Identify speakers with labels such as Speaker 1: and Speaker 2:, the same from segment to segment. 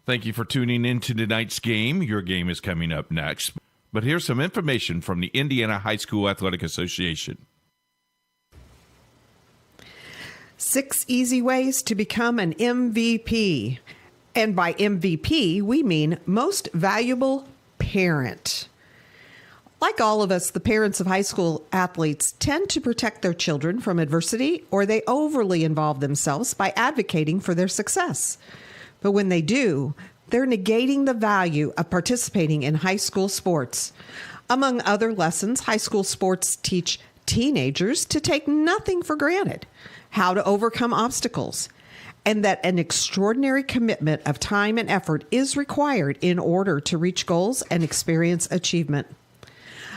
Speaker 1: Thank you for tuning in to tonight's game. Your game is coming up next. But here's some information from the Indiana High School Athletic Association.
Speaker 2: 6 easy ways to become an MVP. And by MVP, we mean most valuable parent. Like all of us, the parents of high school athletes tend to protect their children from adversity, or they overly involve themselves by advocating for their success. But when they do, they're negating the value of participating in high school sports. Among other lessons, high school sports teach teenagers to take nothing for granted, how to overcome obstacles, and that an extraordinary commitment of time and effort is required in order to reach goals and experience achievement.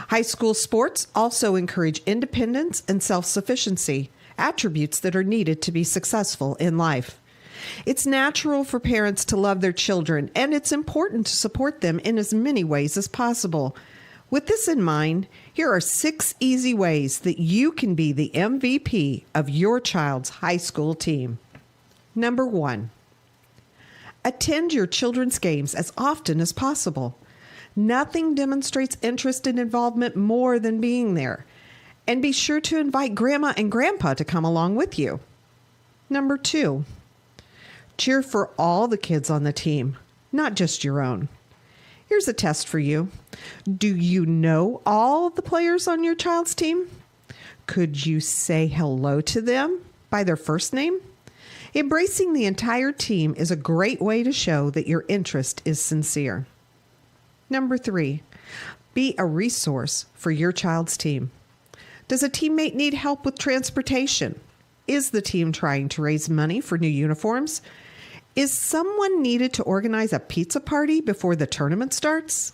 Speaker 2: High school sports also encourage independence and self-sufficiency, attributes that are needed to be successful in life. It's natural for parents to love their children, and it's important to support them in as many ways as possible. With this in mind, here are 6 easy ways that you can be the MVP of your child's high school team. Number 1, attend your children's games as often as possible. Nothing demonstrates interest and involvement more than being there. And be sure to invite Grandma and Grandpa to come along with you. Number 2, cheer for all the kids on the team, not just your own. Here's a test for you. Do you know all the players on your child's team? Could you say hello to them by their first name? Embracing the entire team is a great way to show that your interest is sincere. Number 3, be a resource for your child's team. Does a teammate need help with transportation? Is the team trying to raise money for new uniforms? Is someone needed to organize a pizza party before the tournament starts?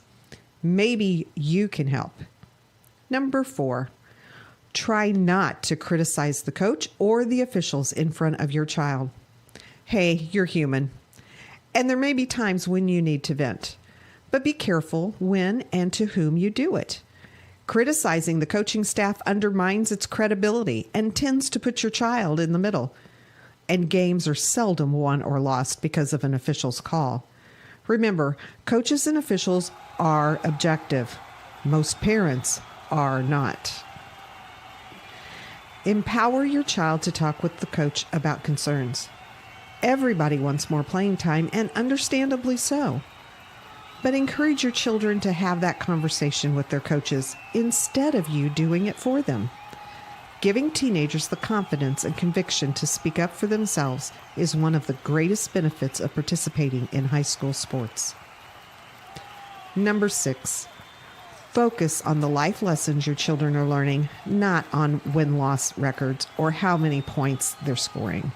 Speaker 2: Maybe you can help. Number 4, try not to criticize the coach or the officials in front of your child. Hey, you're human, and there may be times when you need to vent, but be careful when and to whom you do it. Criticizing the coaching staff undermines its credibility and tends to put your child in the middle. And games are seldom won or lost because of an official's call. Remember, coaches and officials are objective. Most parents are not. Empower your child to talk with the coach about concerns. Everybody wants more playing time, and understandably so. But encourage your children to have that conversation with their coaches instead of you doing it for them. Giving teenagers the confidence and conviction to speak up for themselves is one of the greatest benefits of participating in high school sports. Number 6, focus on the life lessons your children are learning, not on win-loss records or how many points they're scoring.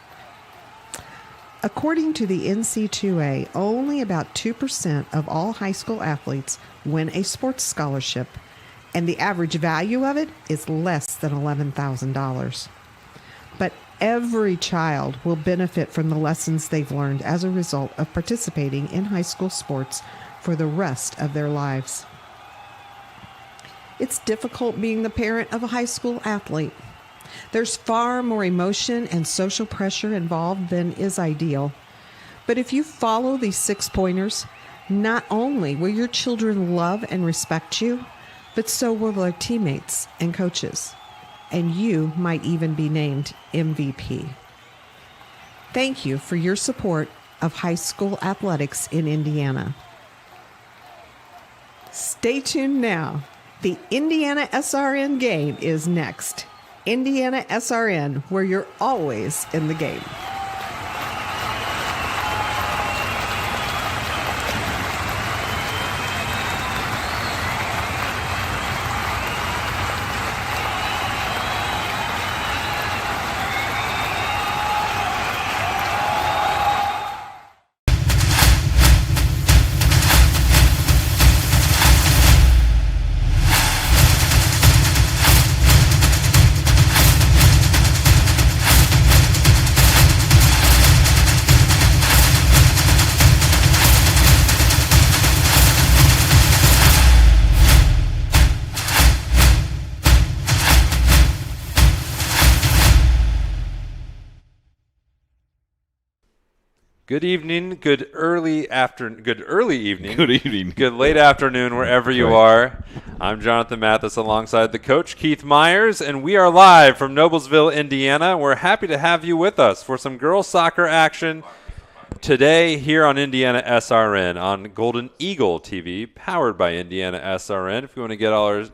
Speaker 2: According to the NC2A, only about 2% of all high school athletes win a sports scholarship, and the average value of it is less than $11,000. But every child will benefit from the lessons they've learned as a result of participating in high school sports for the rest of their lives. It's difficult being the parent of a high school athlete. There's far more emotion and social pressure involved than is ideal. But if you follow these 6 pointers, not only will your children love and respect you, but so will their teammates and coaches. And you might even be named MVP. Thank you for your support of high school athletics in Indiana. Stay tuned now. The Indiana SRN game is next. Indiana SRN, where you're always in the game.
Speaker 3: Good evening, good early evening,
Speaker 1: Good evening.
Speaker 3: good late afternoon, wherever you are. I'm Jonathan Mathis alongside the coach, Keith Myers, and we are live from Noblesville, Indiana. We're happy to have you with us for some girls soccer action today here on Indiana SRN on Golden Eagle TV, powered by Indiana SRN. If you want to get all our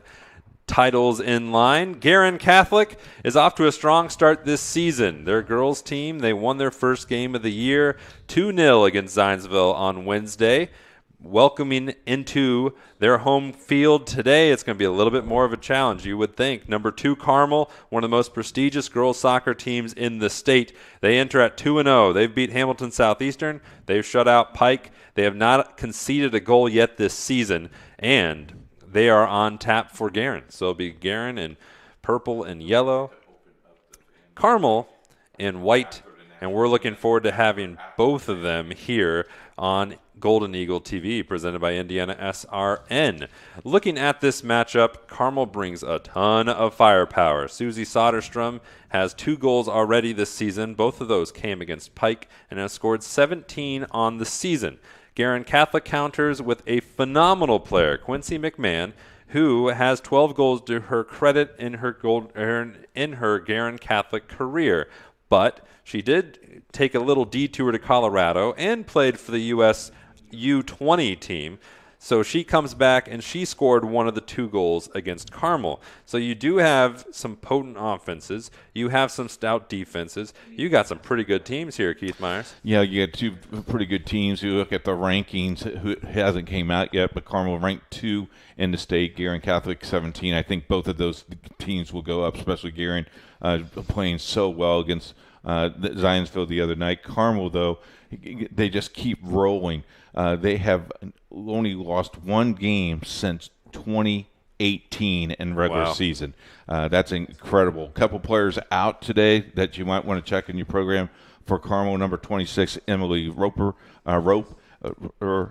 Speaker 3: titles in line, Guerin Catholic is off to a strong start this season. Their girls team, they won their first game of the year 2-0 against Zionsville on Wednesday. Welcoming into their home field today, it's going to be a little bit more of a challenge, you would think. Number 2, Carmel, one of the most prestigious girls soccer teams in the state. They enter at 2-0. They've beat Hamilton Southeastern. They've shut out Pike. They have not conceded a goal yet this season, and they are on tap for Guerin. So it'll be Guerin in purple and yellow, Carmel in white, and we're looking forward to having both of them here on Golden Eagle TV, presented by Indiana SRN. Looking at this matchup, Carmel brings a ton of firepower. Susie Soderstrom has 2 goals already this season. Both of those came against Pike and has scored 17 on the season. Guerin Catholic counters with a phenomenal player, Quincy McMahon, who has 12 goals to her credit in her Guerin Catholic career. But she did take a little detour to Colorado and played for the U.S. U20 team. So she comes back and she scored one of the 2 goals against Carmel. So you do have some potent offenses. You have some stout defenses. You got some pretty good teams here, Keith Myers.
Speaker 1: Yeah, you got 2 pretty good teams. You look at the rankings, who hasn't came out yet, but Carmel ranked 2 in the state, Guerin Catholic 17. I think both of those teams will go up, especially Guerin playing so well against Zionsville the other night. Carmel, though, they just keep rolling. They have only lost 1 game since 2018 in regular season. That's incredible. A couple players out today that you might want to check in your program for Carmel. Number 26, Emily Rope,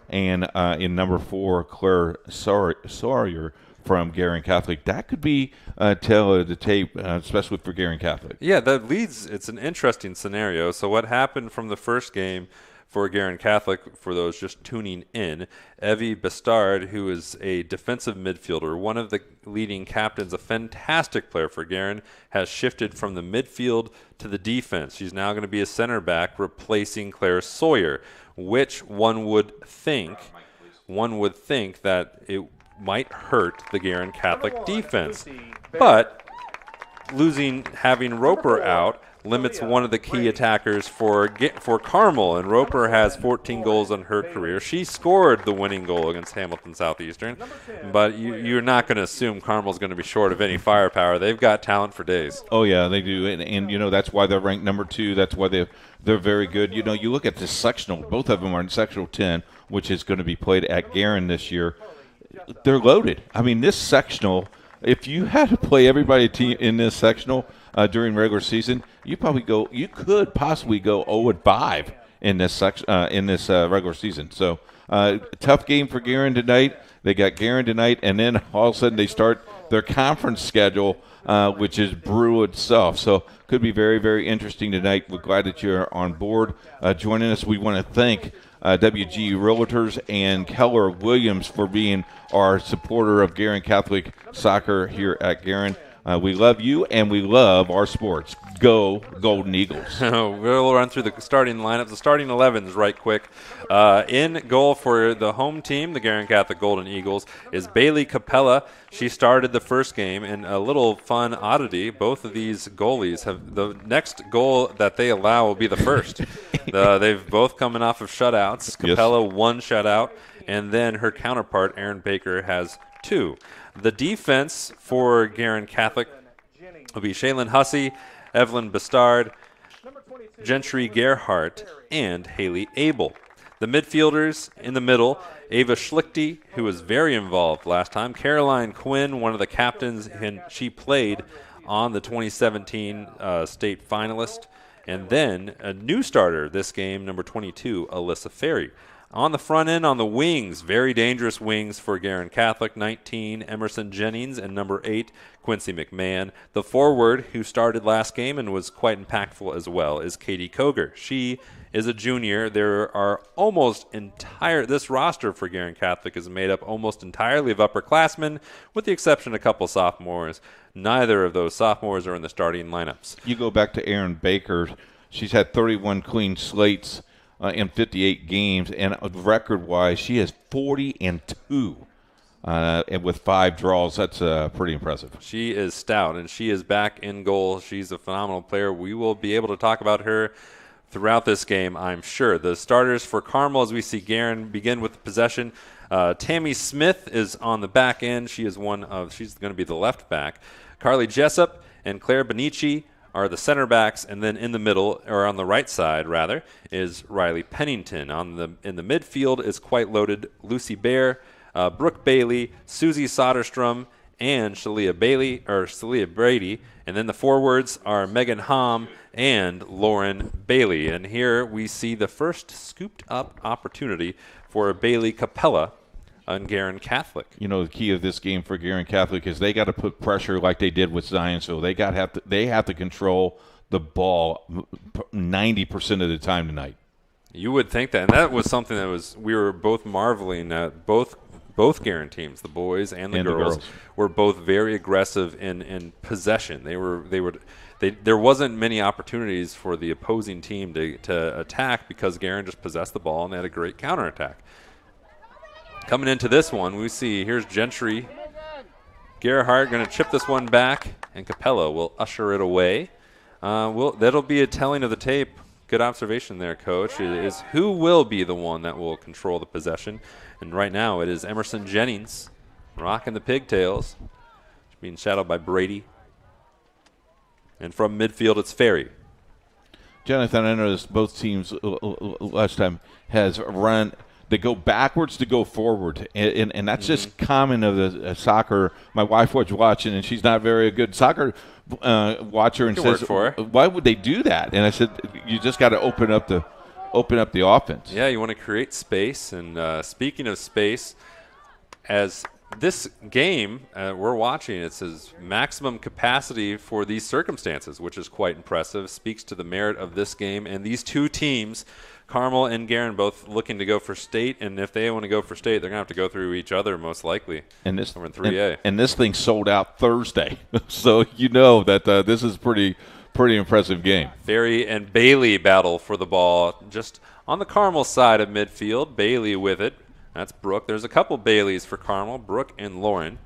Speaker 1: and in number 4, Claire Sawyer from Guerin Catholic. That could be a tale of the tape, especially for Guerin Catholic.
Speaker 3: Yeah, that leads. It's an interesting scenario. So what happened from the first game for Guerin Catholic, for those just tuning in, Evie Bestard, who is a defensive midfielder, one of the leading captains, a fantastic player for Guerin, has shifted from the midfield to the defense. She's now going to be a center back, replacing Claire Sawyer, which one would think that it might hurt the Guerin Catholic defense. But having Roper out limits one of the key attackers for Carmel, and Roper has 14 goals in her career. She scored the winning goal against Hamilton Southeastern, but you're not going to assume Carmel's going to be short of any firepower. They've got talent for days.
Speaker 1: Oh, yeah, they do, and you know, that's why they're ranked number 2. That's why they're very good. You know, you look at this sectional, both of them are in sectional 10, which is going to be played at Guerin this year. They're loaded. I mean, this sectional, if you had to play everybody in this sectional during regular season, you could possibly go 0-5 in this regular season. So tough game for Guerin tonight. They got Guerin tonight, and then all of a sudden they start their conference schedule, which is brutal itself. So could be very, very interesting tonight. We're glad that you're on board joining us. We want to thank WG Realtors and Keller Williams for being our supporter of Guerin Catholic Soccer here at Guerin. We love you, and we love our sports. Go Golden Eagles.
Speaker 3: We'll run through the starting lineup. The starting 11s right quick. In goal for the home team, the Guerin Catholic Golden Eagles, is Bailey Capella. She started the first game, and a little fun oddity, both of these goalies have the next goal that they allow will be the first. They've both coming off of shutouts. Capella, yes. 1 shutout, and then her counterpart, Aaron Baker, has 2. The defense for Guerin Catholic will be Shaylin Hussey, Evelyn Bestard, Gentry Gerhardt, and Haley Abel. The midfielders in the middle, Ava Schlichty, who was very involved last time, Caroline Quinn, one of the captains, and she played on the 2017 state finalist, and then a new starter this game, number 22, Alyssa Ferry. On the front end, on the wings, very dangerous wings for Guerin Catholic, 19, Emerson Jennings, and number 8, Quincy McMahon. The forward, who started last game and was quite impactful as well, is Katie Koger. She is a junior. There are this roster for Guerin Catholic is made up almost entirely of upperclassmen, with the exception of a couple sophomores. Neither of those sophomores are in the starting lineups.
Speaker 1: You go back to Erin Baker. She's had 31 clean slates in 58 games, and record-wise, she has 40-2, and with 5 draws. That's pretty impressive.
Speaker 3: She is stout, and she is back in goal. She's a phenomenal player. We will be able to talk about her throughout this game, I'm sure. The starters for Carmel, as we see Guerin begin with the possession. Tammy Smith is on the back end. She's going to be the left back. Carly Jessup and Claire Benici are the center backs, and then in the middle, or on the right side rather, is Riley Pennington. In the midfield is quite loaded. Lucy Bear, Brooke Bailey, Susie Soderstrom, and Shalia Brady. And then the forwards are Megan Hom and Lauren Bailey. And here we see the first scooped up opportunity for Bailey Capella on Guerin Catholic.
Speaker 1: You know, the key of this game for Guerin Catholic is they got to put pressure like they did with Zionsville. They have to control the ball 90% of the time tonight.
Speaker 3: You would think that, and that was something that we were both marveling at. Both Guerin teams, the boys and the girls, were both very aggressive in possession. There wasn't many opportunities for the opposing team to attack because Guerin just possessed the ball and they had a great counterattack. Coming into this one, we see here's Gentry. Gerhardt going to chip this one back, and Capella will usher it away. That'll be a telling of the tape. Good observation there, Coach. Is who will be the one that will control the possession. And right now it is Emerson Jennings rocking the pigtails, being shadowed by Brady. And from midfield, it's Ferry.
Speaker 1: Jonathan, I noticed both teams last time has run. They go backwards to go forward, and that's just common of the soccer. My wife was watching, and she's not very good soccer watcher, and says, "Why would they do that?" And I said, "You just got to open up the offense."
Speaker 3: Yeah, you want to create space. And speaking of space, as this game we're watching, it says maximum capacity for these circumstances, which is quite impressive. Speaks to the merit of this game and these two teams. Carmel and Guerin both looking to go for state, and if they want to go for state, they're going to have to go through each other most likely.
Speaker 1: And this
Speaker 3: in 3A.
Speaker 1: And this thing sold out Thursday, so you know that this is pretty impressive game.
Speaker 3: Ferry and Bailey battle for the ball just on the Carmel side of midfield. Bailey with it. That's Brooke. There's a couple Baileys for Carmel, Brooke and Lauren.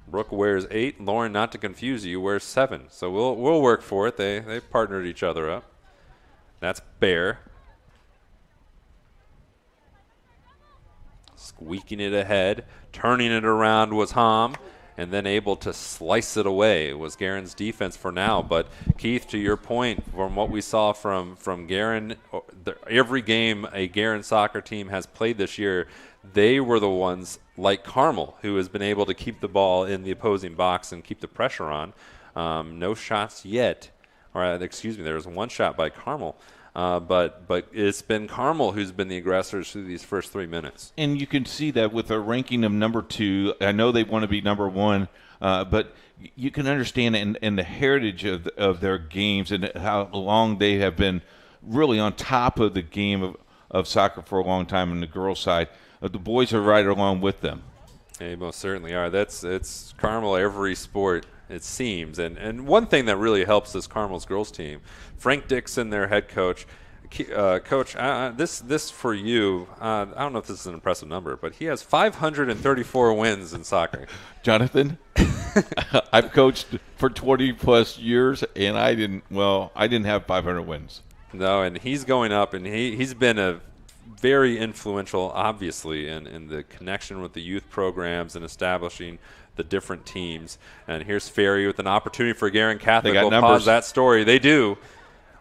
Speaker 3: Brooke wears 8. Lauren, not to confuse you, wears 7. So we'll work for it. They partnered each other up. That's Bear. Squeaking it ahead, turning it around was Hom, and then able to slice it away was Guerin's defense for now. But Keith, to your point, from what we saw from Guerin, every game a Guerin soccer team has played this year, they were the ones like Carmel who has been able to keep the ball in the opposing box and keep the pressure on. No shots yet, there was one shot by Carmel. But it's been Carmel who's been the aggressors through these first 3 minutes.
Speaker 1: And you can see that with a ranking of number 2. I know they want to be number 1, but you can understand in the heritage of their games and how long they have been really on top of the game of soccer for a long time on the girls' side. The boys are right along with them.
Speaker 3: They most certainly are. It's Carmel every sport, it seems. And one thing that really helps this Carmel's girls team, Frank Dixon, their head coach. Coach, this for you, I don't know if this is an impressive number, but he has 534 wins in soccer.
Speaker 1: Jonathan, I've coached for 20-plus years, and I didn't have 500 wins.
Speaker 3: No, and he's going up, and he's been a very influential, obviously, in the connection with the youth programs and establishing the different teams. And here's Ferry with an opportunity for Guerin Catholic. We'll pause that story. They do.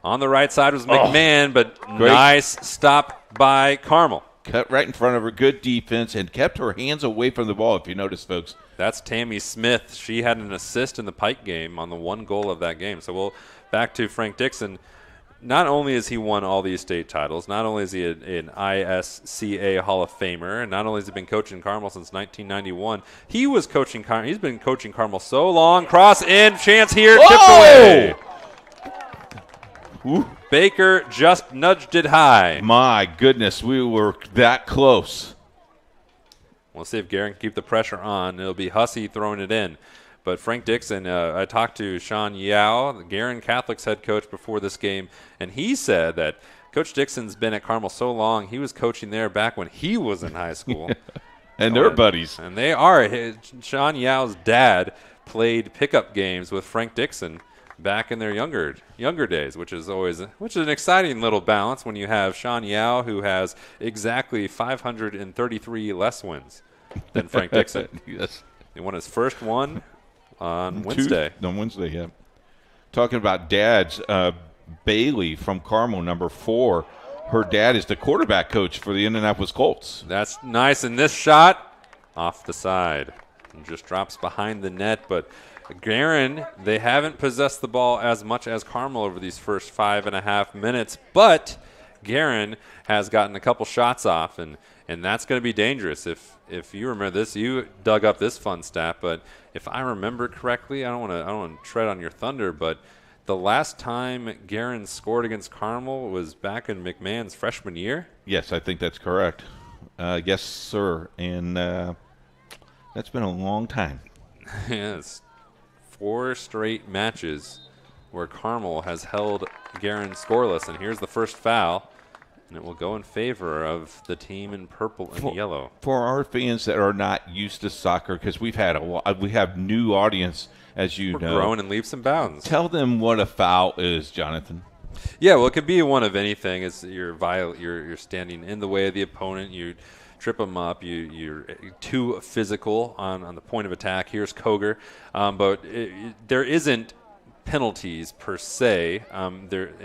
Speaker 3: On the right side was McMahon, but great. Nice stop by Carmel.
Speaker 1: Cut right in front of her. Good defense and kept her hands away from the ball, if you notice, folks.
Speaker 3: That's Tammy Smith. She had an assist in the Pike game on the one goal of that game. So back to Frank Dixon. not only has he won all these state titles, not only is he an ISCA Hall of Famer, and not only has he been coaching Carmel since 1991, he's been coaching Carmel so long. Cross in, chance here, tipped away.
Speaker 1: Ooh.
Speaker 3: Baker just nudged it high.
Speaker 1: My goodness, we were that close.
Speaker 3: We'll see if Guerin can keep the pressure on. It'll be Hussey throwing it in. But Frank Dixon, I talked to Sean Yao, the Guerin Catholic's head coach, before this game, and he said that Coach Dixon's been at Carmel so long, he was coaching there back when he was in high school.
Speaker 1: And they're buddies.
Speaker 3: And they are. Sean Yao's dad played pickup games with Frank Dixon back in their younger days, which is an exciting little balance when you have Sean Yao, who has exactly 533 less wins than Frank Dixon.
Speaker 1: Yes.
Speaker 3: He won his first one on Wednesday.
Speaker 1: On Wednesday, yeah. Talking about dads, Bailey from Carmel, number 4. Her dad is the quarterback coach for the Indianapolis Colts.
Speaker 3: That's nice. And this shot off the side and just drops behind the net. But Guerin, they haven't possessed the ball as much as Carmel over these first 5.5 minutes. But Guerin has gotten a couple shots off, and that's going to be dangerous. If you remember this, you dug up this fun stat, but if I remember correctly, I don't want to tread on your thunder, but the last time Guerin scored against Carmel was back in McMahon's freshman year.
Speaker 1: Yes, I think that's correct. Yes, sir. And that's been a long time.
Speaker 3: Yes, 4 straight matches where Carmel has held Guerin scoreless, and here's the first foul. And it will go in favor of the team in purple and yellow.
Speaker 1: For our fans that are not used to soccer, because we have new audience, as you know.
Speaker 3: We're growing in leaps and bounds.
Speaker 1: Tell them what a foul is, Jonathan.
Speaker 3: Yeah, well, it could be one of anything. It's you're standing in the way of the opponent. You trip them up. You're too physical on the point of attack. Here's Koger, but there isn't penalties per se. That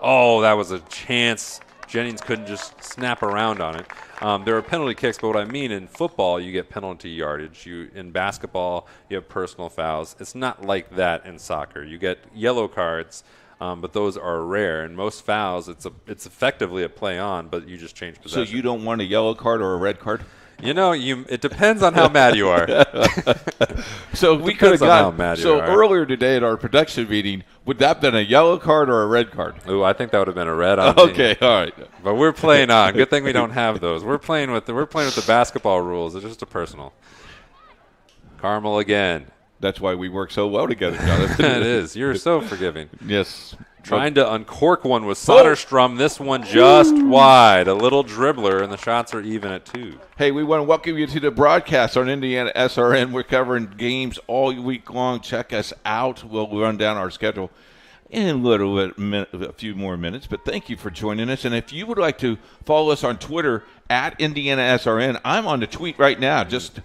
Speaker 3: was a chance. Jennings couldn't just snap around on it. There are penalty kicks, but what I mean, in football, you get penalty yardage. In basketball, you have personal fouls. It's not like that in soccer. You get yellow cards, but those are rare. In most fouls, it's effectively a play on, but you just change possession.
Speaker 1: So you don't want a yellow card or a red card?
Speaker 3: It depends on how mad you are.
Speaker 1: So we could have gotten. So
Speaker 3: earlier
Speaker 1: earlier today at our production meeting, would that have been a yellow card or a red card?
Speaker 3: Ooh, I think that would have been a red on
Speaker 1: Okay, all right.
Speaker 3: But we're playing on. Good thing we don't have those. We're playing with the basketball rules. It's just a personal. Carmel again.
Speaker 1: That's why we work so well together, Jonathan.
Speaker 3: It is. You're so forgiving.
Speaker 1: Yes.
Speaker 3: Trying to uncork one with Soderstrom. This one just wide. A little dribbler, and the shots are even at 2.
Speaker 1: Hey, we want to welcome you to the broadcast on Indiana SRN. We're covering games all week long. Check us out. We'll run down our schedule in a few more minutes. But thank you for joining us. And if you would like to follow us on Twitter at Indiana SRN, I'm on the tweet right now. Just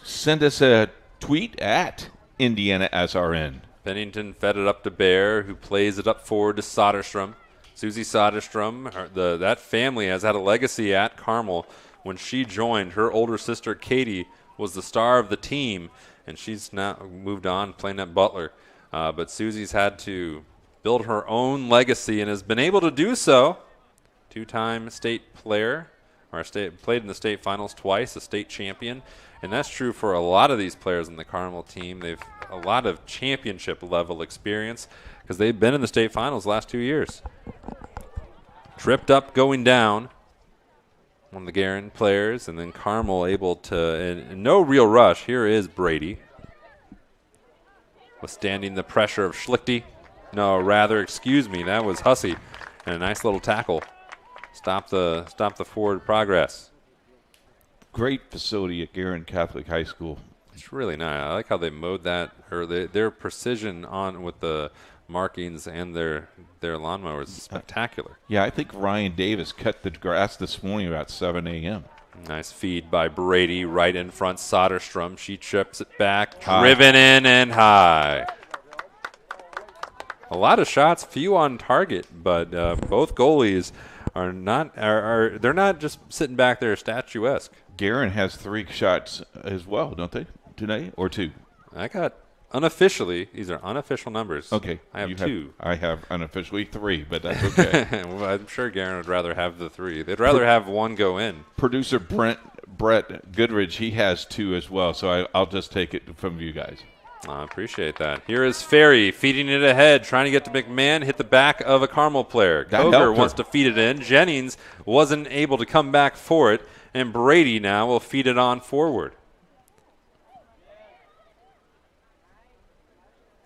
Speaker 1: send us a tweet at Indiana SRN.
Speaker 3: Pennington fed it up to Bear, who plays it up forward to Soderstrom. Susie Soderstrom, that family has had a legacy at Carmel. When she joined, her older sister Katie was the star of the team, and she's now moved on playing at Butler. But Susie's had to build her own legacy and has been able to do so. 2-time state player, played in the state finals twice, a state champion. And that's true for a lot of these players in the Carmel team. They've a lot of championship-level experience because they've been in the state finals the last 2 years. Tripped up going down, one of the Guerin players, and then Carmel able to, in no real rush, here is Brady. Withstanding the pressure of Schlichty. No, rather, excuse me, that was Hussey. And a nice little tackle. Stop the forward progress.
Speaker 1: Great facility at Guerin Catholic High School.
Speaker 3: It's really nice. I like how they mowed that, or their precision on with the markings and their lawnmower is spectacular.
Speaker 1: Yeah, I think Ryan Davis cut the grass this morning about 7 a.m.
Speaker 3: Nice feed by Brady right in front. Soderstrom, she chips it back, driven in and high. A lot of shots, few on target, but both goalies are they're not just sitting back there statuesque.
Speaker 1: Guerin has 3 shots as well, don't they, today, or 2?
Speaker 3: I got unofficially, these are unofficial numbers.
Speaker 1: Okay.
Speaker 3: I have 2.
Speaker 1: I have unofficially 3, but that's okay.
Speaker 3: Well, I'm sure Guerin would rather have the 3. They'd rather have 1 go in.
Speaker 1: Producer Brett Goodridge, he has 2 as well, so I'll just take it from you guys.
Speaker 3: I appreciate that. Here is Ferry feeding it ahead, trying to get to McMahon, hit the back of a Carmel player. Koger wants to feed it in. Jennings wasn't able to come back for it, and Brady now will feed it on forward.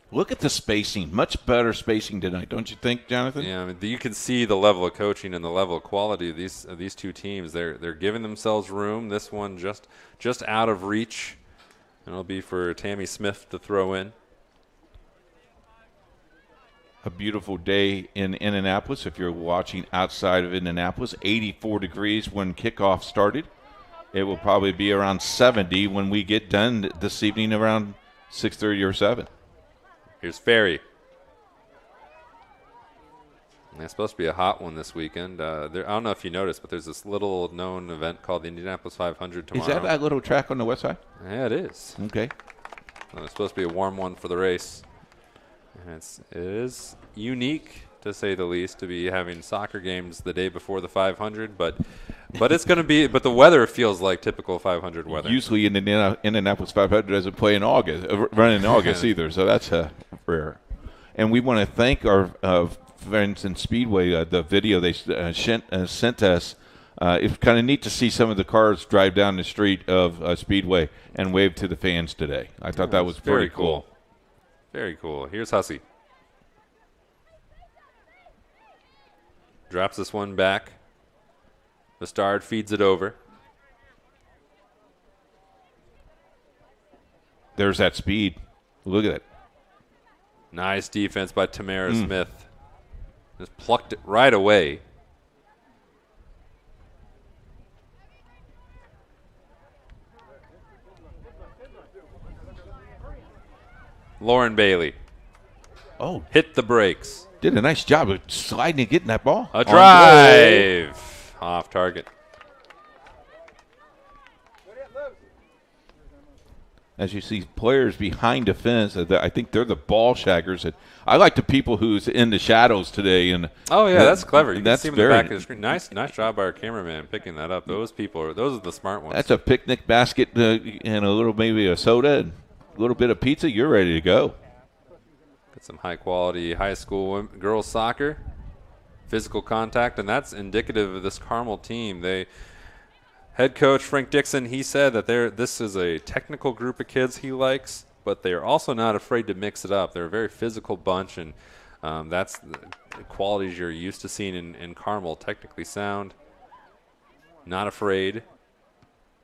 Speaker 1: Look at the spacing. Much better spacing tonight, don't you think, Jonathan?
Speaker 3: Yeah, I mean, you can see the level of coaching and the level of quality of these 2 teams. They're giving themselves room. This one just out of reach. And it'll be for Tammy Smith to throw in.
Speaker 1: A beautiful day in Indianapolis. If you're watching outside of Indianapolis, 84 degrees when kickoff started. It will probably be around 70 when we get done this evening around 6:30 or 7.
Speaker 3: Here's Ferry. It's supposed to be a hot one this weekend. I don't know if you noticed, but there's this little known event called the Indianapolis 500 tomorrow.
Speaker 1: Is that little track on the west side?
Speaker 3: Yeah, it is.
Speaker 1: Okay.
Speaker 3: It's supposed to be a warm one for the race. And it is unique, to say the least, to be having soccer games the day before the 500, but it's going to be. But the weather feels like typical 500 weather.
Speaker 1: Usually, in the Indianapolis 500 doesn't play in August, run in August either, so that's rare. And we want to thank our friends in Speedway. The video they sent us. It's kind of neat to see some of the cars drive down the street of Speedway and wave to the fans today. I thought that was very cool.
Speaker 3: Very cool. Here's Hussey. Drops this one back. Bastard feeds it over.
Speaker 1: There's that speed. Look at it.
Speaker 3: Nice defense by Tamara Smith. Just plucked it right away. Lauren Bailey.
Speaker 1: Oh,
Speaker 3: hit the brakes.
Speaker 1: Did a nice job of sliding and getting that ball.
Speaker 3: A drive. Off target.
Speaker 1: As you see players behind the fence, I think they're the ball shaggers. I like the people who's in the shadows today. And
Speaker 3: oh, yeah, that's clever. You can see them in the back of the screen. Nice job by our cameraman picking that up. Those are the smart ones.
Speaker 1: That's a picnic basket and a little, maybe a soda and a little bit of pizza. You're ready to go.
Speaker 3: Got some high-quality high school girls soccer, physical contact, and that's indicative of this Carmel team. Head coach Frank Dixon, he said that this is a technical group of kids he likes, but they're also not afraid to mix it up. They're a very physical bunch, and that's the qualities you're used to seeing in Carmel. Technically sound, not afraid.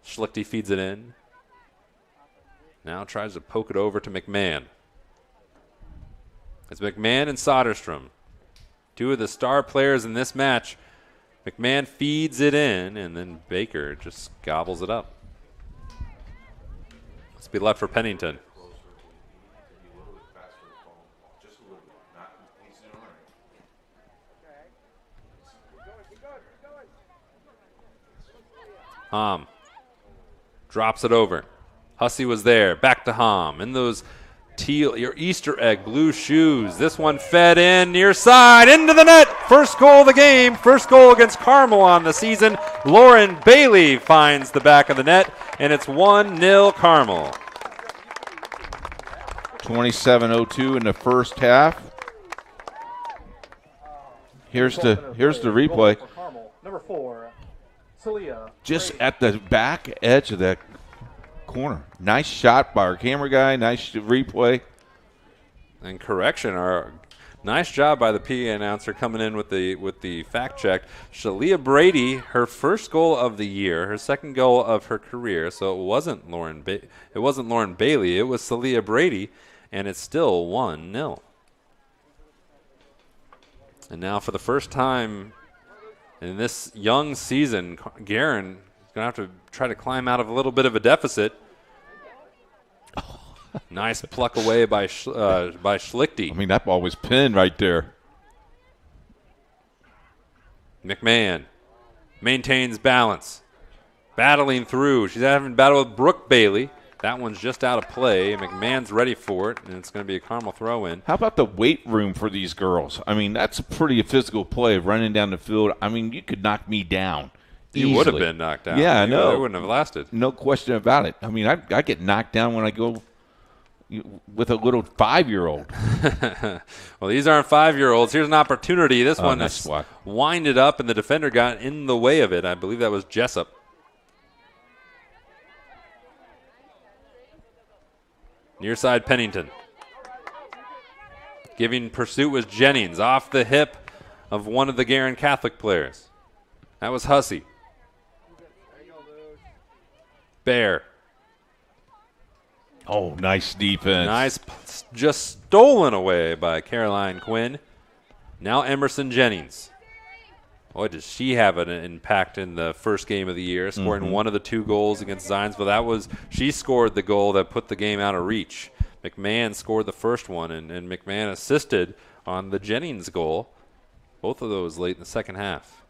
Speaker 3: Schlichty feeds it in. Now tries to poke it over to McMahon. It's McMahon and Soderstrom, 2 of the star players in this match. McMahon feeds it in, and then Baker just gobbles it up. Let's be left for Pennington. Hom drops it over. Hussey was there. Back to Hom. In those your Easter egg blue shoes. This one fed in near side into the net. First goal of the game. First goal against Carmel on the season. Lauren Bailey finds the back of the net, and it's 1-0 Carmel.
Speaker 1: 27:02 in the first half. Here's the replay.
Speaker 4: Number 4, Celia.
Speaker 1: Just at the back edge of that corner. Nice shot by our camera guy. Nice replay.
Speaker 3: And correction, nice job by the PA announcer coming in with the fact check. Shalia Brady, her first goal of the year, her second goal of her career. So it wasn't Lauren Bailey. It was Shalia Brady, and it's still 1-0. And now for the first time in this young season, Guerin is going to have to try to climb out of a little bit of a deficit. Nice pluck away by Schlichty.
Speaker 1: I mean, that ball was pinned right there.
Speaker 3: McMahon maintains balance. Battling through. She's having a battle with Brooke Bailey. That one's just out of play. McMahon's ready for it, and it's going to be a Carmel throw-in.
Speaker 1: How about the weight room for these girls? I mean, that's a pretty physical play, running down the field. I mean, you could knock me down.
Speaker 3: You would have been knocked down.
Speaker 1: Yeah, I know.
Speaker 3: It wouldn't have lasted.
Speaker 1: No question about it. I mean, I get knocked down when I go with a little 5-year-old.
Speaker 3: Well, these aren't 5-year-olds. Here's an opportunity. This one
Speaker 1: nice block.
Speaker 3: winded up, and the defender got in the way of it. I believe that was Jessup. Near side, Pennington. Giving pursuit was Jennings off the hip of one of the Guerin Catholic players. That was Hussey. Bear.
Speaker 1: Oh, nice defense.
Speaker 3: Nice, just stolen away by Caroline Quinn. Now Emerson Jennings. Boy, does she have an impact in the first game of the year, scoring one of the 2 goals against Zionsville. She scored the goal that put the game out of reach. McMahon scored the first one, and McMahon assisted on the Jennings goal. Both of those late in the second half.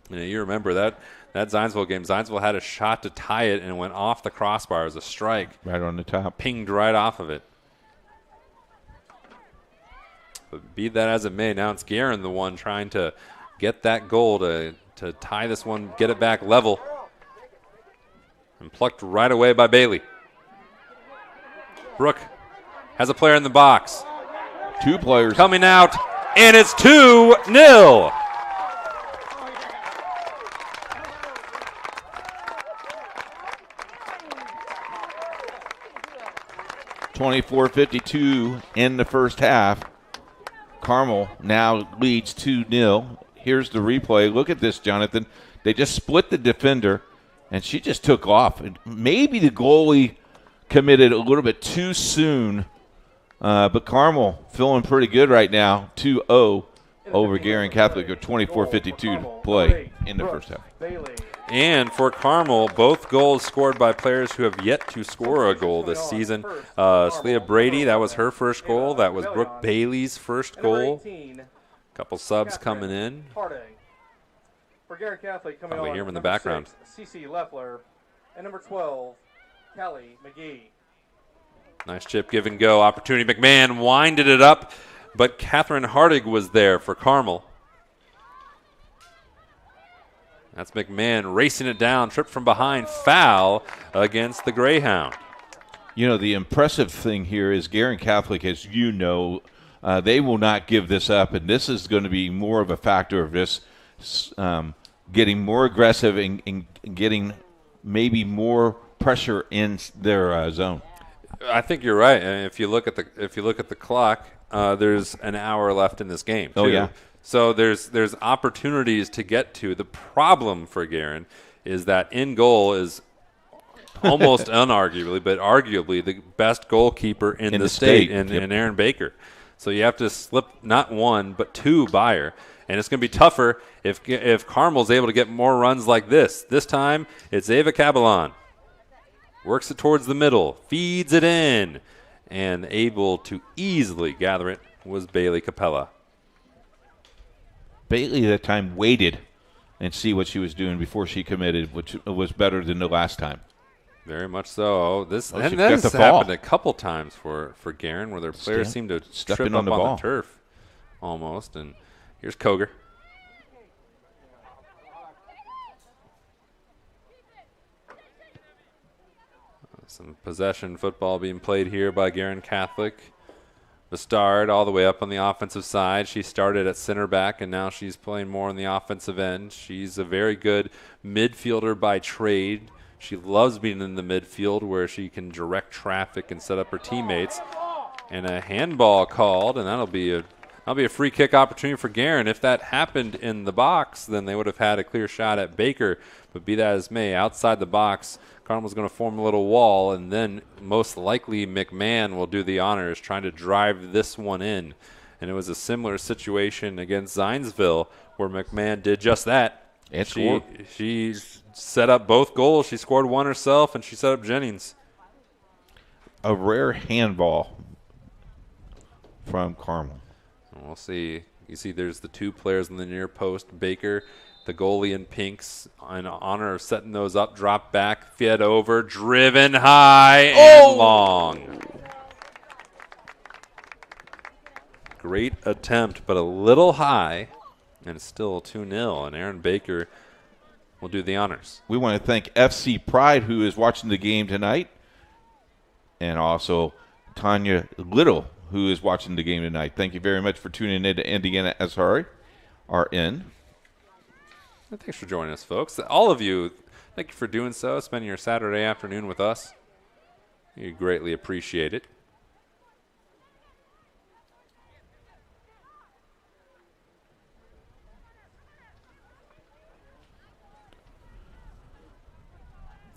Speaker 3: You remember that Zionsville game. Zionsville had a shot to tie it and went off the crossbar as a strike.
Speaker 1: Right on the top.
Speaker 3: Pinged right off of it. But be that as it may, now it's Guerin the one trying to get that goal to tie this one, get it back level. And plucked right away by Bailey. Brooke has a player in the box.
Speaker 1: 2 players.
Speaker 3: Coming out, and it's 2-0.
Speaker 1: (24:52) in the first half. Carmel now leads 2-0. Here's the replay. Look at this, Jonathan. They just split the defender, and she just took off. And maybe the goalie committed a little bit too soon, but Carmel feeling pretty good right now. 2-0 over Guerin Catholic, or 24:52 to play in the first half.
Speaker 3: And for Carmel, both goals scored by players who have yet to score a goal this season. Sleah Brady, that was her first goal. That was Brooke Bailey's first goal. Couple subs coming in.
Speaker 4: For Guerin Catholic coming
Speaker 3: Probably
Speaker 4: on,
Speaker 3: hear him in the
Speaker 4: number
Speaker 3: background.
Speaker 4: 6, CeCe Leffler, and number 12, Callie McGee.
Speaker 3: Nice chip, give and go. Opportunity. McMahon winded it up, but Catherine Hardig was there for Carmel. That's McMahon racing it down, tripped from behind, foul against the Greyhound.
Speaker 1: You know, the impressive thing here is Guerin Catholic, as you know, they will not give this up, and this is going to be more of a factor of this getting more aggressive and getting maybe more pressure in their zone.
Speaker 3: I think you're right. And if you look at the clock, there's an hour left in this game, too.
Speaker 1: Oh, yeah.
Speaker 3: So there's opportunities to get to. The problem for Guerin is that in goal is almost unarguably, but arguably the best goalkeeper in the state in Aaron Baker. So you have to slip not one but two by her. And it's going to be tougher if Carmel's able to get more runs like this. This time it's Ava Caballon. Works it towards the middle, feeds it in, and able to easily gather it was Bailey Capella.
Speaker 1: Bailey at that time waited and see what she was doing before she committed, which was better than the last time.
Speaker 3: Very much so. This
Speaker 1: she
Speaker 3: and
Speaker 1: got
Speaker 3: this
Speaker 1: the ball.
Speaker 3: happened a couple times for Guerin, where their players seem to
Speaker 1: Stepping
Speaker 3: trip
Speaker 1: on
Speaker 3: up
Speaker 1: the ball.
Speaker 3: on the turf almost. And here's Koger. Some possession football being played here by Guerin Catholic. Bastard all the way up on the offensive side. She started at center back, and now she's playing more on the offensive end. She's a very good midfielder by trade. She loves being in the midfield where she can direct traffic and set up her teammates. And a handball called, and that'll be a free kick opportunity for Guerin. If that happened in the box, then they would have had a clear shot at Baker. But be that as may, outside the box, Carmel's going to form a little wall, and then most likely McMahon will do the honors trying to drive this one in. And it was a similar situation against Zionsville where McMahon did just that.
Speaker 1: And
Speaker 3: She set up both goals. She scored one herself, and she set up Jennings.
Speaker 1: A rare handball from Carmel.
Speaker 3: And we'll see. You see there's the two players in the near post. Baker The goalie in pinks, in honor of setting those up, drop back, fed over, driven high and long. Great attempt, but a little high, and still 2-0. And Aaron Baker will do the honors.
Speaker 1: We want to thank FC Pride, who is watching the game tonight, and also Tanya Little, who is watching the game tonight. Thank you very much for tuning in to Indiana SRN.
Speaker 3: Thanks for joining us, folks. All of you, thank you for doing so, spending your Saturday afternoon with us. We greatly appreciate it.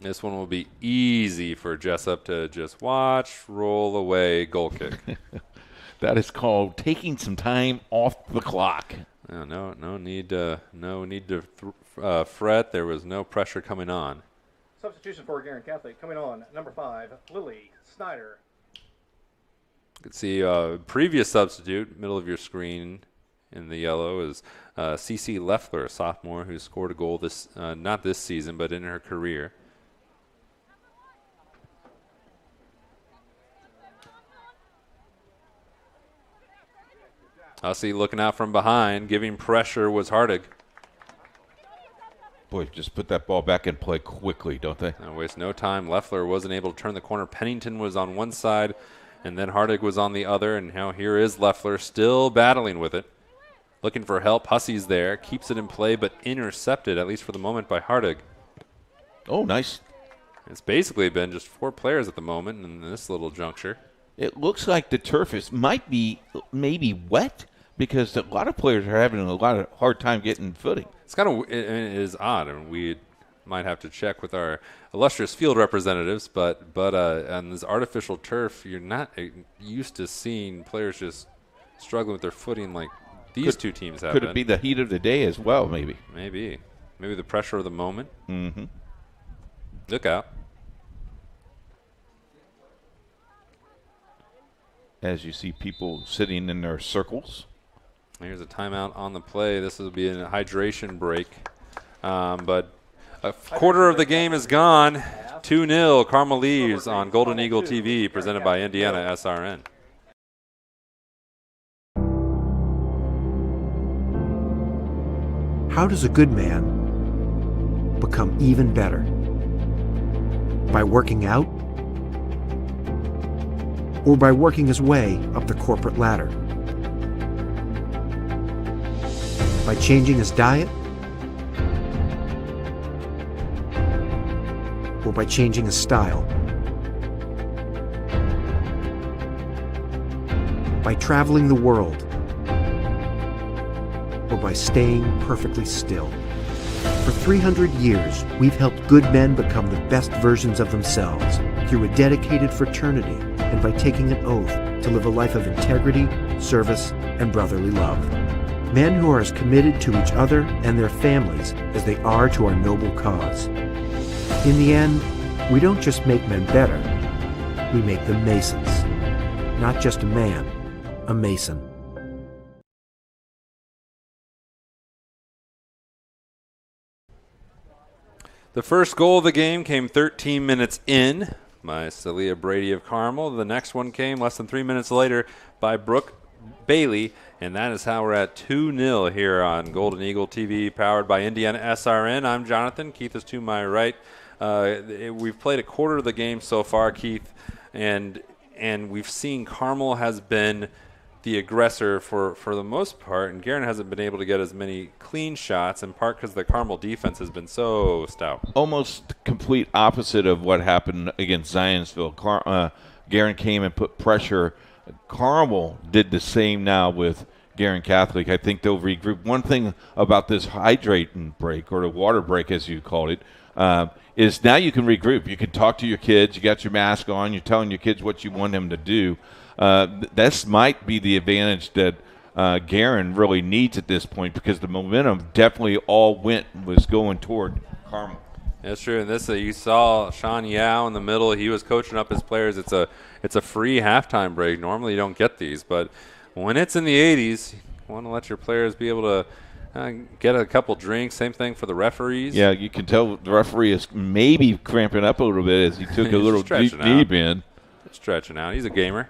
Speaker 3: This one will be easy for Jessup to just watch, roll away, goal kick.
Speaker 1: That is called taking some time off the clock.
Speaker 3: No need to fret. There was no pressure coming on.
Speaker 4: Substitution for Guerin Catholic. Coming on, number 5, Lily Snyder.
Speaker 3: You can see previous substitute, middle of your screen in the yellow, is CC Leffler, a sophomore who scored a goal not this season, but in her career. Hussey looking out from behind, giving pressure was Hardig.
Speaker 1: Boy, just put that ball back in play quickly, don't they?
Speaker 3: And waste no time. Leffler wasn't able to turn the corner. Pennington was on one side, and then Hardig was on the other. And now here is Leffler still battling with it. Looking for help. Hussey's there. Keeps it in play, but intercepted, at least for the moment, by Hardig.
Speaker 1: Oh, nice.
Speaker 3: It's basically been just 4 players at the moment in this little juncture.
Speaker 1: It looks like the turf might be maybe wet because a lot of players are having a lot of hard time getting footing.
Speaker 3: It's kind of it is odd, and we might have to check with our illustrious field representatives. But on this artificial turf, you're not used to seeing players just struggling with their footing like these two teams have.
Speaker 1: Could it be the heat of the day as well? Maybe
Speaker 3: the pressure of the moment.
Speaker 1: Mm-hmm.
Speaker 3: Look out.
Speaker 1: As you see people sitting in their circles.
Speaker 3: Here's a timeout on the play. This will be a hydration break. But a quarter of the game is gone. 2-0 Carmel leads on Golden Eagle TV, presented by Indiana SRN.
Speaker 5: How does a good man become even better? By working out? Or by working his way up the corporate ladder? By changing his diet? Or by changing his style? By traveling the world? Or by staying perfectly still? For 300 years, we've helped good men become the best versions of themselves through a dedicated fraternity and by taking an oath to live a life of integrity, service, and brotherly love. Men who are as committed to each other and their families as they are to our noble cause. In the end, we don't just make men better, we make them Masons. Not just a man, a Mason.
Speaker 3: The first goal of the game came 13 minutes in by Celia Brady of Carmel. The next one came less than 3 minutes later by Brooke Bailey, and that is how we're at 2-0 here on Golden Eagle TV, powered by Indiana SRN. I'm Jonathan. Keith is to my right. We've played a quarter of the game so far, Keith, and we've seen Carmel has been the aggressor for the most part, and Guerin hasn't been able to get as many clean shots, in part because the Carmel defense has been so stout. Almost
Speaker 1: Complete opposite of what happened against Zionsville. Guerin came and put pressure. Carmel did the same now with Guerin Catholic. I think they'll regroup. One thing about this hydrating break, or the water break as you called it, is now you can regroup. You can talk to your kids. You got your mask on. You're telling your kids what you want them to do. This might be the advantage that Guerin really needs at this point, because the momentum definitely was going toward Carmel.
Speaker 3: That's true, and this you saw Sean Yao in the middle. He was coaching up his players. It's a free halftime break. Normally you don't get these, but when it's in the 80s, you want to let your players be able to get a couple drinks. Same thing for the referees.
Speaker 1: Yeah, you can tell the referee is maybe cramping up a little bit as he took a little deep in.
Speaker 3: Stretching out. He's a gamer.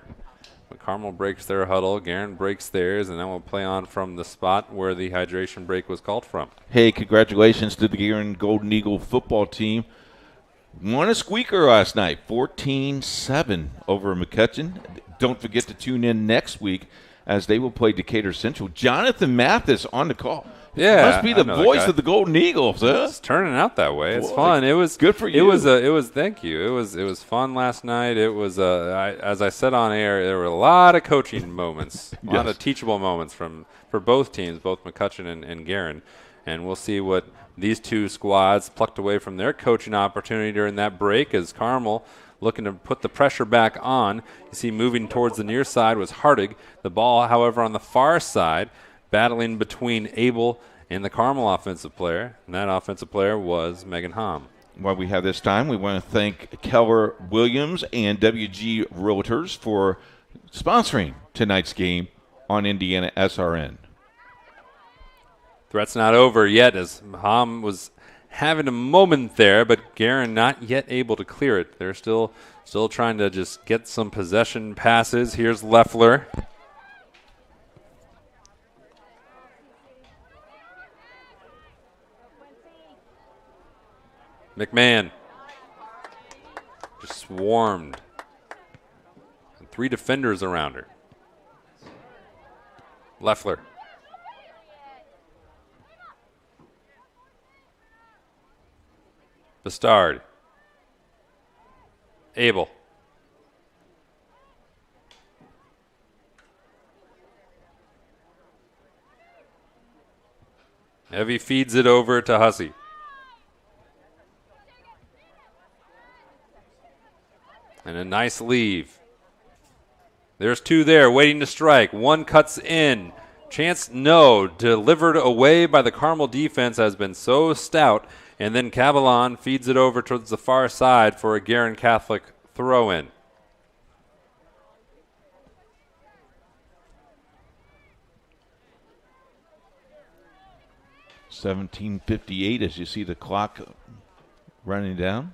Speaker 3: But Carmel breaks their huddle. Guerin breaks theirs, and then we'll play on from the spot where the hydration break was called from.
Speaker 1: Hey, congratulations to the Guerin Golden Eagle football team. Won a squeaker last night, 14-7 over McCutcheon. Don't forget to tune in next week as they will play Decatur Central. Jonathan Mathis on the call.
Speaker 3: Yeah,
Speaker 1: must be the voice of the Golden Eagles, huh?
Speaker 3: It's turning out that way. It's fun. It was
Speaker 1: good for you.
Speaker 3: It was. Thank you. It was fun last night. It was. As I said on air, there were a lot of coaching moments, a lot of teachable moments for both teams, both McCutcheon and Guerin, and we'll see what these two squads plucked away from their coaching opportunity during that break as Carmel looking to put the pressure back on. You see moving towards the near side was Hardig. The ball, however, on the far side, battling between Abel and the Carmel offensive player, and that offensive player was Megan Hom.
Speaker 1: While we have this time, we want to thank Keller Williams and WG Realtors for sponsoring tonight's game on Indiana SRN.
Speaker 3: Threat's not over yet as Hom was having a moment there, but Guerin not yet able to clear it. They're still trying to just get some possession passes. Here's Leffler. McMahon just swarmed. And 3 defenders around her. Leffler. Bastard. Abel. Evie feeds it over to Hussey. And a nice leave. There's 2 there waiting to strike. 1 cuts in. Chance no. Delivered away by the Carmel defense has been so stout. And then Cabalon feeds it over towards the far side for a Guerin Catholic throw-in.
Speaker 1: $17:58 as you see the clock running down.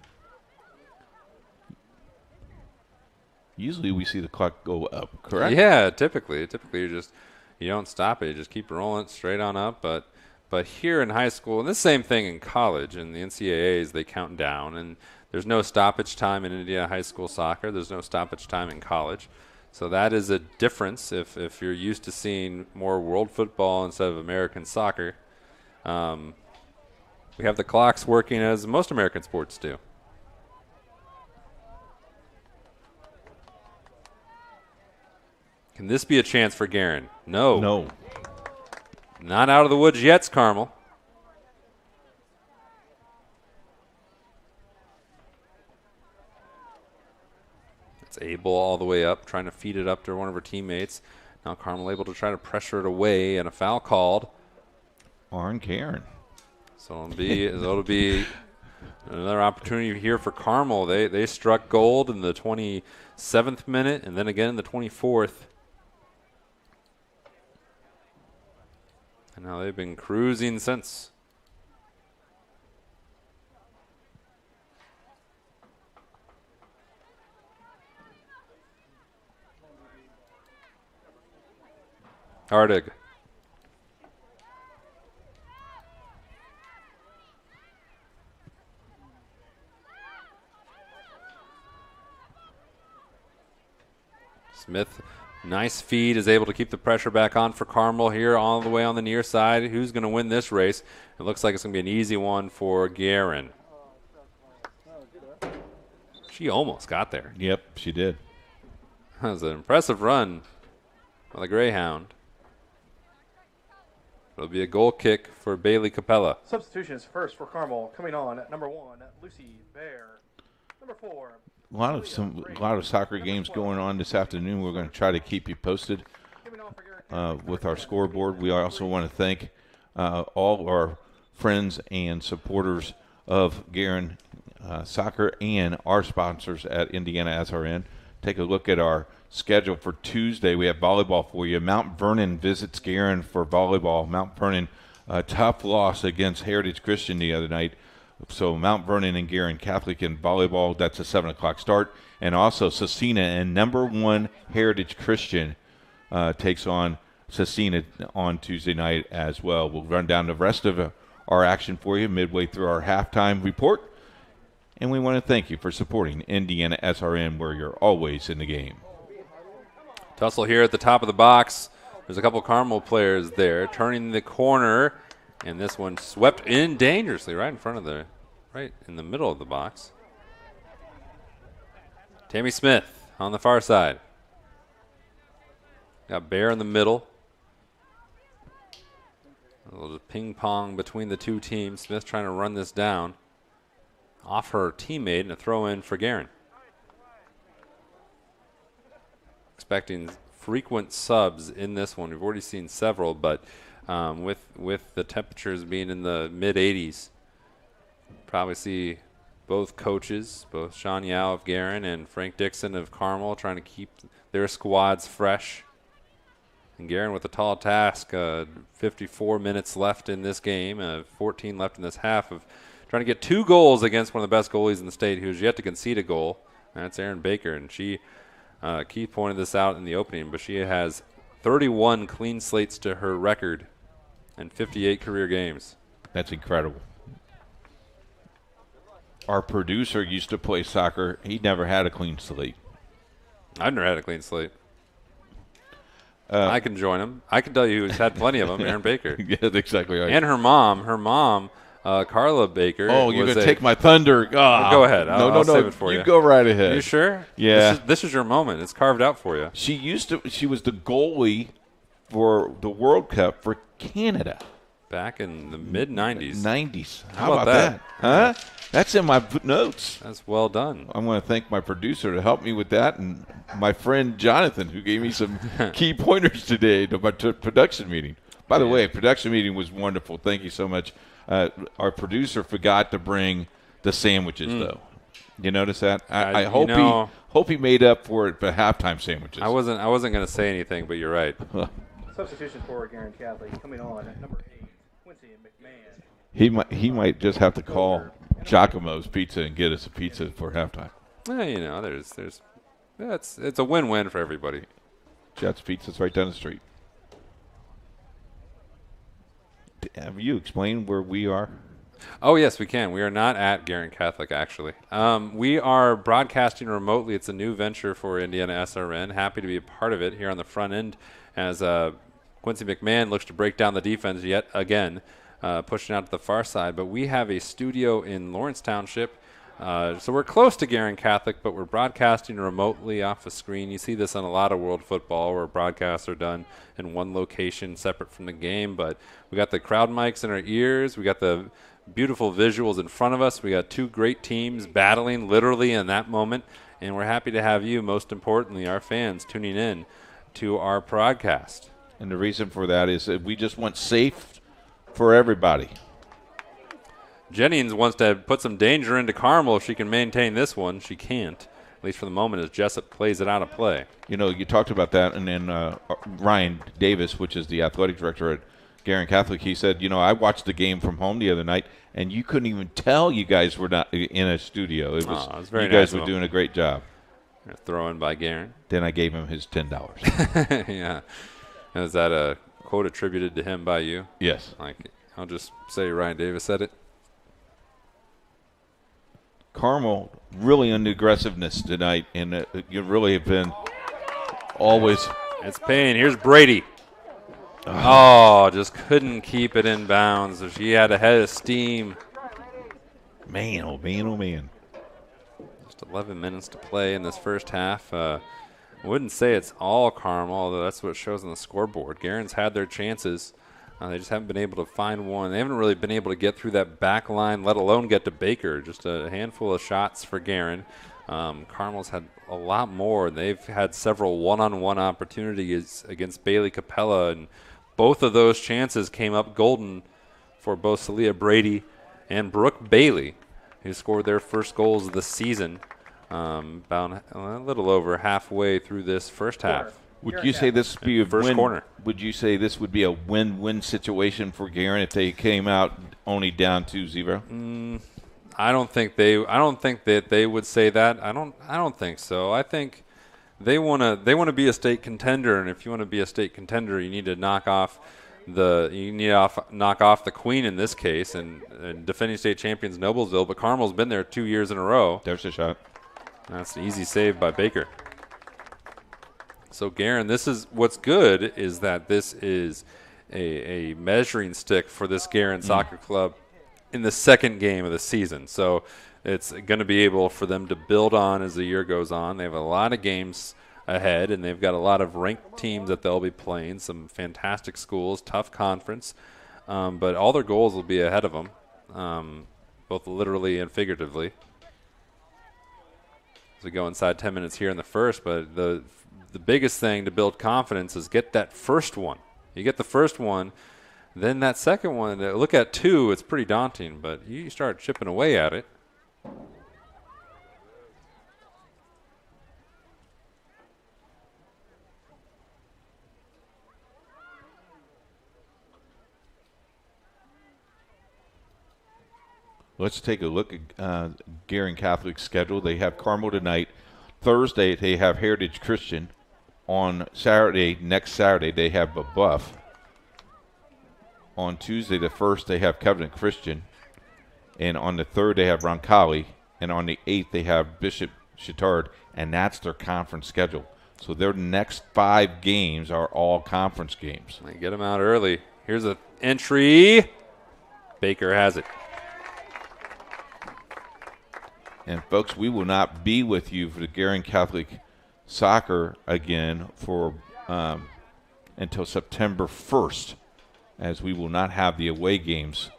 Speaker 1: Usually we see the clock go up, correct?
Speaker 3: Yeah, typically you don't stop it. You just keep rolling it straight on up. But here in high school, and the same thing in college, in the NCAAs, they count down. And there's no stoppage time in Indiana high school soccer. There's no stoppage time in college. So that is a difference if you're used to seeing more world football instead of American soccer. We have the clocks working as most American sports do. Can this be a chance for Guerin? No.
Speaker 1: No.
Speaker 3: Not out of the woods yet, Carmel. It's Abel all the way up, trying to feed it up to one of her teammates. Now Carmel able to try to pressure it away, and a foul called
Speaker 1: on Guerin.
Speaker 3: So it'll be another opportunity here for Carmel. They struck gold in the 27th minute, and then again in the 24th. And now they've been cruising since. Hardig. Smith, nice feed, is able to keep the pressure back on for Carmel here all the way on the near side. Who's going to win this race? It looks like it's going to be an easy one for Guerin. She almost got there.
Speaker 1: Yep, she did.
Speaker 3: That was an impressive run by the Greyhound. It'll be a goal kick for Bailey Capella.
Speaker 4: Substitutions first for Carmel. Coming on at number 1, Lucy Bear. Number 4.
Speaker 1: A lot of soccer games going on this afternoon. We're going to try to keep you posted with our scoreboard. We also want to thank all our friends and supporters of Guerin Soccer and our sponsors at Indiana SRN. Take a look at our schedule for Tuesday. We have volleyball for you. Mount Vernon visits Guerin for volleyball. Mount Vernon a tough loss against Heritage Christian the other night. So Mount Vernon and Guerin Catholic in volleyball, that's a 7 o'clock start. And also Cecina and number 1 Heritage Christian takes on Cecina on Tuesday night as well. We'll run down the rest of our action for you midway through our halftime report. And we want to thank you for supporting Indiana SRN, where you're always in the game.
Speaker 3: Tussle here at the top of the box. There's a couple Carmel players there turning the corner, and this one swept in dangerously right in the middle of the box. Tammy Smith on the far side. Got Bear in the middle. A little ping pong between the two teams. Smith trying to run this down off her teammate, and a throw in for Guerin. Expecting frequent subs in this one. We've already seen several, but with the temperatures being in the mid-80s, probably see both coaches, both Sean Yao of Guerin and Frank Dixon of Carmel, trying to keep their squads fresh. And Guerin with a tall task, 54 minutes left in this game, 14 left in this half, of trying to get 2 goals against one of the best goalies in the state, who's yet to concede a goal. That's Erin Baker, and she, Keith pointed this out in the opening, but she has 31 clean slates to her record and 58 career games.
Speaker 1: That's incredible. Our producer used to play soccer. He never had a clean slate.
Speaker 3: I've never had a clean slate. I can join him. I can tell you who's had plenty of them, Erin Baker.
Speaker 1: Yeah, that's exactly right.
Speaker 3: And her mom, Carla Baker.
Speaker 1: Oh, you're going to take my thunder. Oh,
Speaker 3: go ahead.
Speaker 1: I'll
Speaker 3: save it for you.
Speaker 1: You go right ahead.
Speaker 3: Are you sure?
Speaker 1: Yeah.
Speaker 3: This is your moment. It's carved out for you.
Speaker 1: She was the goalie for the World Cup for Canada.
Speaker 3: Back in the mid-90s.
Speaker 1: 90s.
Speaker 3: How about that?
Speaker 1: Huh? That's in my notes.
Speaker 3: That's well done.
Speaker 1: I want to thank my producer to help me with that, and my friend Jonathan, who gave me some key pointers today to my production meeting. By the way, production meeting was wonderful. Thank you so much. Our producer forgot to bring the sandwiches, though. You notice that? I hope he made up for it for halftime sandwiches.
Speaker 3: I wasn't going to say anything, but you're right.
Speaker 4: Substitution for Guerin Catholic coming on at number 8, Quincy McMahon.
Speaker 1: He might just have to call Giacomo's Pizza and get us a pizza for halftime.
Speaker 3: It's a win-win for everybody.
Speaker 1: Jets Pizza's right down the street. Have you explained where we are?
Speaker 3: Oh, yes, we can. We are not at Guerin Catholic, actually. We are broadcasting remotely. It's a new venture for Indiana SRN. Happy to be a part of it here on the front end as Quincy McMahon looks to break down the defense yet again, pushing out to the far side. But we have a studio in Lawrence Township. So we're close to Guerin Catholic, but we're broadcasting remotely off a screen. You see this on a lot of world football where broadcasts are done in one location separate from the game. But we got the crowd mics in our ears. We got the beautiful visuals in front of us. We got 2 great teams battling literally in that moment. And we're happy to have you, most importantly, our fans, tuning in to our broadcast.
Speaker 1: And the reason for that is that we just want safe for everybody.
Speaker 3: Jennings wants to put some danger into Carmel if she can maintain this one. She can't, at least for the moment, as Jessup plays it out of play.
Speaker 1: You know, you talked about that, and then Ryan Davis, which is the athletic director at Guerin Catholic, he said, I watched the game from home the other night, and you couldn't even tell you guys were not in a studio. It was
Speaker 3: very
Speaker 1: you guys
Speaker 3: nice
Speaker 1: were doing a great job.
Speaker 3: Throw in by Guerin.
Speaker 1: Then I gave him his $10.
Speaker 3: Yeah. And is that a quote attributed to him by you?
Speaker 1: Yes.
Speaker 3: I'll just say Ryan Davis said it.
Speaker 1: Carmel really on the aggressiveness tonight, and you really have been always.
Speaker 3: It's paying. Here's Brady. Oh, just couldn't keep it in bounds. So she had a head of steam.
Speaker 1: Man, oh man, oh man.
Speaker 3: Just 11 minutes to play in this first half. I wouldn't say it's all Carmel, although that's what it shows on the scoreboard. Guerin's had their chances. They just haven't been able to find one. They haven't really been able to get through that back line, let alone get to Baker. Just a handful of shots for Guerin. Carmel's had a lot more. They've had several one-on-one opportunities against Bailey Capella, and both of those chances came up golden for both Celia Brady and Brooke Bailey, who scored their first goals of the season about a little over halfway through this first half.
Speaker 1: Would you say this would be a
Speaker 3: First
Speaker 1: win?
Speaker 3: corner.
Speaker 1: Would you say this would be a win-win situation for Guerin if they came out only down 2-0?
Speaker 3: I don't think that they would say that. I don't think so. I think they want to be a state contender, and if you want to be a state contender, you need to knock off the queen in this case, and defending state champions Noblesville. But Carmel's been there 2 years in a row.
Speaker 1: There's a shot.
Speaker 3: That's an easy save by Baker. So Guerin, this is what's good is that this is a measuring stick for this Guerin soccer club in the second game of the season. So it's going to be able for them to build on as the year goes on. They have a lot of games ahead, and they've got a lot of ranked teams that they'll be playing, some fantastic schools, tough conference. But all their goals will be ahead of them, both literally and figuratively. As we go inside 10 minutes here in the first, but the biggest thing to build confidence is get that first one. You get the first one, then that second one, look at 2, it's pretty daunting, but you start chipping away at it.
Speaker 1: Let's take a look at Guerin Catholic's schedule. They have Carmel tonight. Thursday, they have Heritage Christian. On Saturday, next Saturday, they have Buff. On Tuesday, the 1st, they have Covenant Christian. And on the 3rd, they have Roncalli. And on the 8th, they have Bishop Chittard. And that's their conference schedule. So their next 5 games are all conference games.
Speaker 3: They get them out early. Here's an entry. Baker has it.
Speaker 1: And, folks, we will not be with you for the Guerin Catholic Soccer again for until September 1st, as we will not have the away games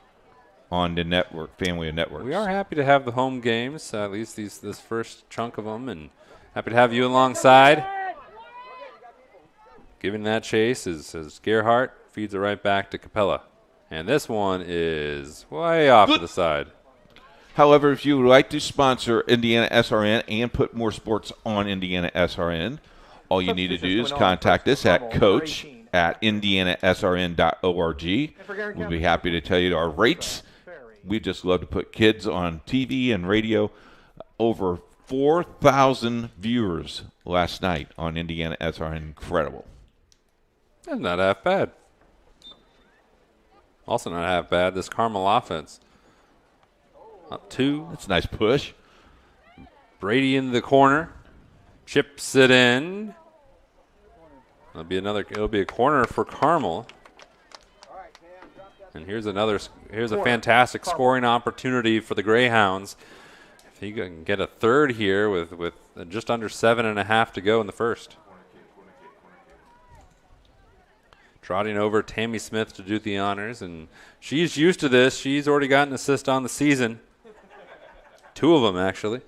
Speaker 1: on the network, family of networks.
Speaker 3: We are happy to have the home games, at least this first chunk of them, and happy to have you alongside. Giving that chase is Gerhardt, feeds it right back to Capella. And this one is way off to the side.
Speaker 1: However, if you would like to sponsor Indiana SRN and put more sports on Indiana SRN, all you need to do is contact us at coach@indianasrn.org. We'll be happy to tell you our rates. We just love to put kids on TV and radio. Over 4,000 viewers last night on Indiana SRN. Incredible.
Speaker 3: That's not half bad. Also not half bad, this Carmel offense. Up 2.
Speaker 1: That's a nice push.
Speaker 3: Brady in the corner. Chips it in. It'll be a corner for Carmel. And here's a fantastic scoring opportunity for the Greyhounds. If he can get a third here with just under 7.5 to go in the first. Trotting over Tammy Smith to do the honors, and she's used to this. She's already got an assist on the season. 2 of them, actually.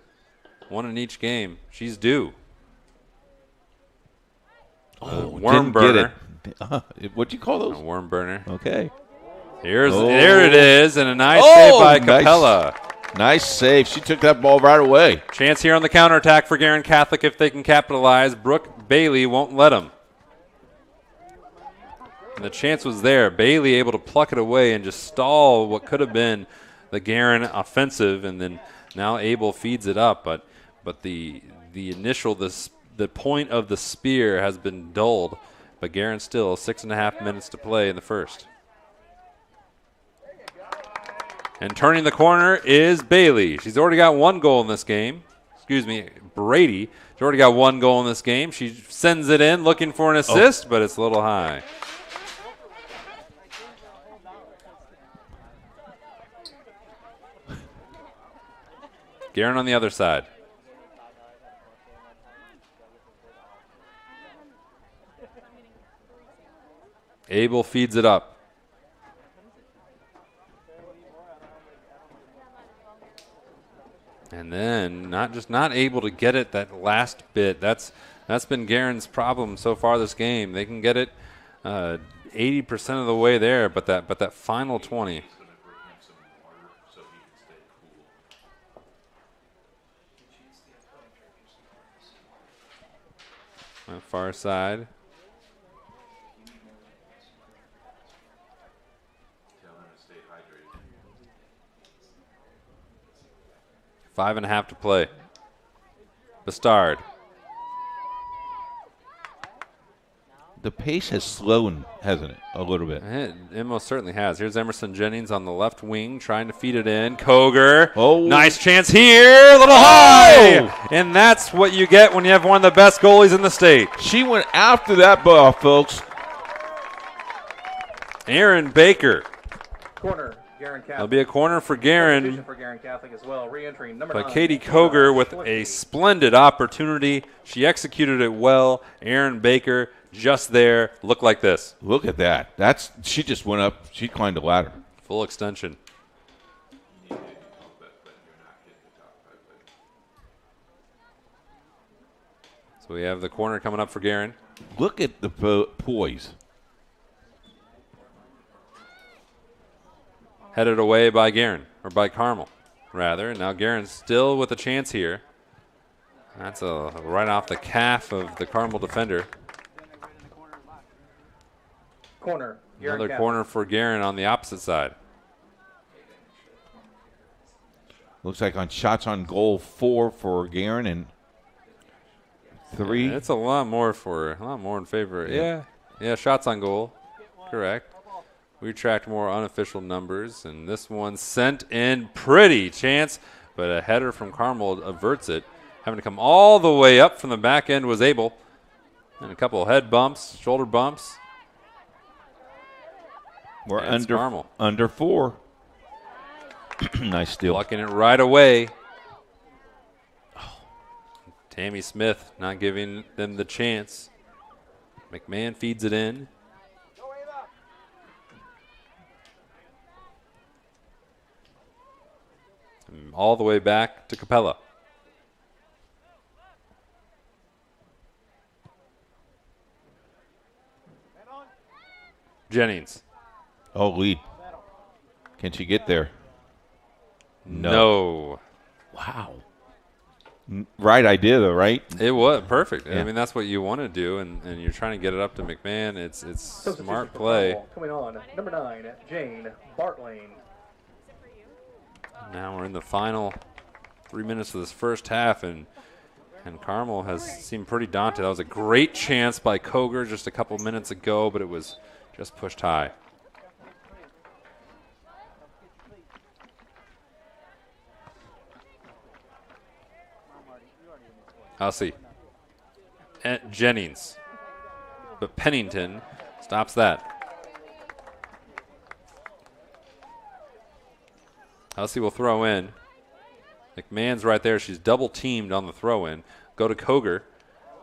Speaker 3: 1 in each game. She's due. Worm burner.
Speaker 1: What'd you call those?
Speaker 3: A worm burner.
Speaker 1: Okay.
Speaker 3: There it is, and a nice save by Capella.
Speaker 1: Nice save. She took that ball right away.
Speaker 3: Chance here on the counterattack for Guerin Catholic if they can capitalize. Brooke Bailey won't let them. And the chance was there. Bailey able to pluck it away and just stall what could have been the Guerin offensive, and then now Abel feeds it up. But the point of the spear has been dulled. But Guerin still 6.5 minutes to play in the first. And turning the corner is Bailey. She's already got 1 goal in this game. Brady. She's already got 1 goal in this game. She sends it in looking for an assist, but it's a little high. Guerin on the other side. Abel feeds it up. And then not able to get it that last bit. That's been Guerin's problem so far this game. They can get it 80% of the way there, but that final 20. On the far side, 5.5 to play. Bastard.
Speaker 1: The pace has slowed, hasn't it, a little bit?
Speaker 3: It most certainly has. Here's Emerson Jennings on the left wing trying to feed it in. Koger.
Speaker 1: Oh.
Speaker 3: Nice chance here. A little high. And that's what you get when you have one of the best goalies in the state.
Speaker 1: She went after that ball, folks.
Speaker 3: Aaron Baker.
Speaker 4: Corner, Guerin Catholic.
Speaker 3: It'll be a corner for Guerin.
Speaker 4: Substitution for Guerin Catholic as well. Re-entry number
Speaker 3: By
Speaker 4: 9.
Speaker 3: Katie Koger with a splendid opportunity. She executed it well. Aaron Baker just there. Looked like this.
Speaker 1: Look at that. She just went up. She climbed a ladder.
Speaker 3: Full extension. So we have the corner coming up for Guerin.
Speaker 1: Look at the poise.
Speaker 3: Headed away by Guerin, or by Carmel, rather. And now Guerin's still with a chance here. That's right off the calf of the Carmel defender.
Speaker 4: Corner, Guerin
Speaker 3: Another
Speaker 4: Catholic.
Speaker 3: corner for Guerin on the opposite side.
Speaker 1: Looks like on shots on goal 4 for Guerin and 3.
Speaker 3: It's a lot more in favor. Yeah, shots on goal. Correct. We tracked more unofficial numbers, and this one sent in pretty chance, but a header from Carmel averts it. Having to come all the way up from the back end was able. And a couple of head bumps, shoulder bumps.
Speaker 1: We're
Speaker 3: And it's Carmel.
Speaker 1: under 4. Nice steal.
Speaker 3: Blocking it right away. Tammy Smith not giving them the chance. McMahon feeds it in. And all the way back to Capella. Jennings.
Speaker 1: Oh, lead. Can she get there?
Speaker 3: No.
Speaker 1: Wow. Right idea, though, right?
Speaker 3: It was perfect.
Speaker 1: Yeah.
Speaker 3: I mean, that's what you want to do, and you're trying to get it up to McMahon. It's
Speaker 4: Substitution
Speaker 3: smart
Speaker 4: for
Speaker 3: play.
Speaker 4: Carmel. Coming on, number 9, Jane Bartlane.
Speaker 3: Now we're in the final 3 minutes of this first half, and Carmel has seemed pretty daunted. That was a great chance by Koger just a couple minutes ago, but it was just pushed high. I'll see. Jennings. But Pennington stops that. Elsie will throw in. McMahon's right there. She's double teamed on the throw in. Go to Koger.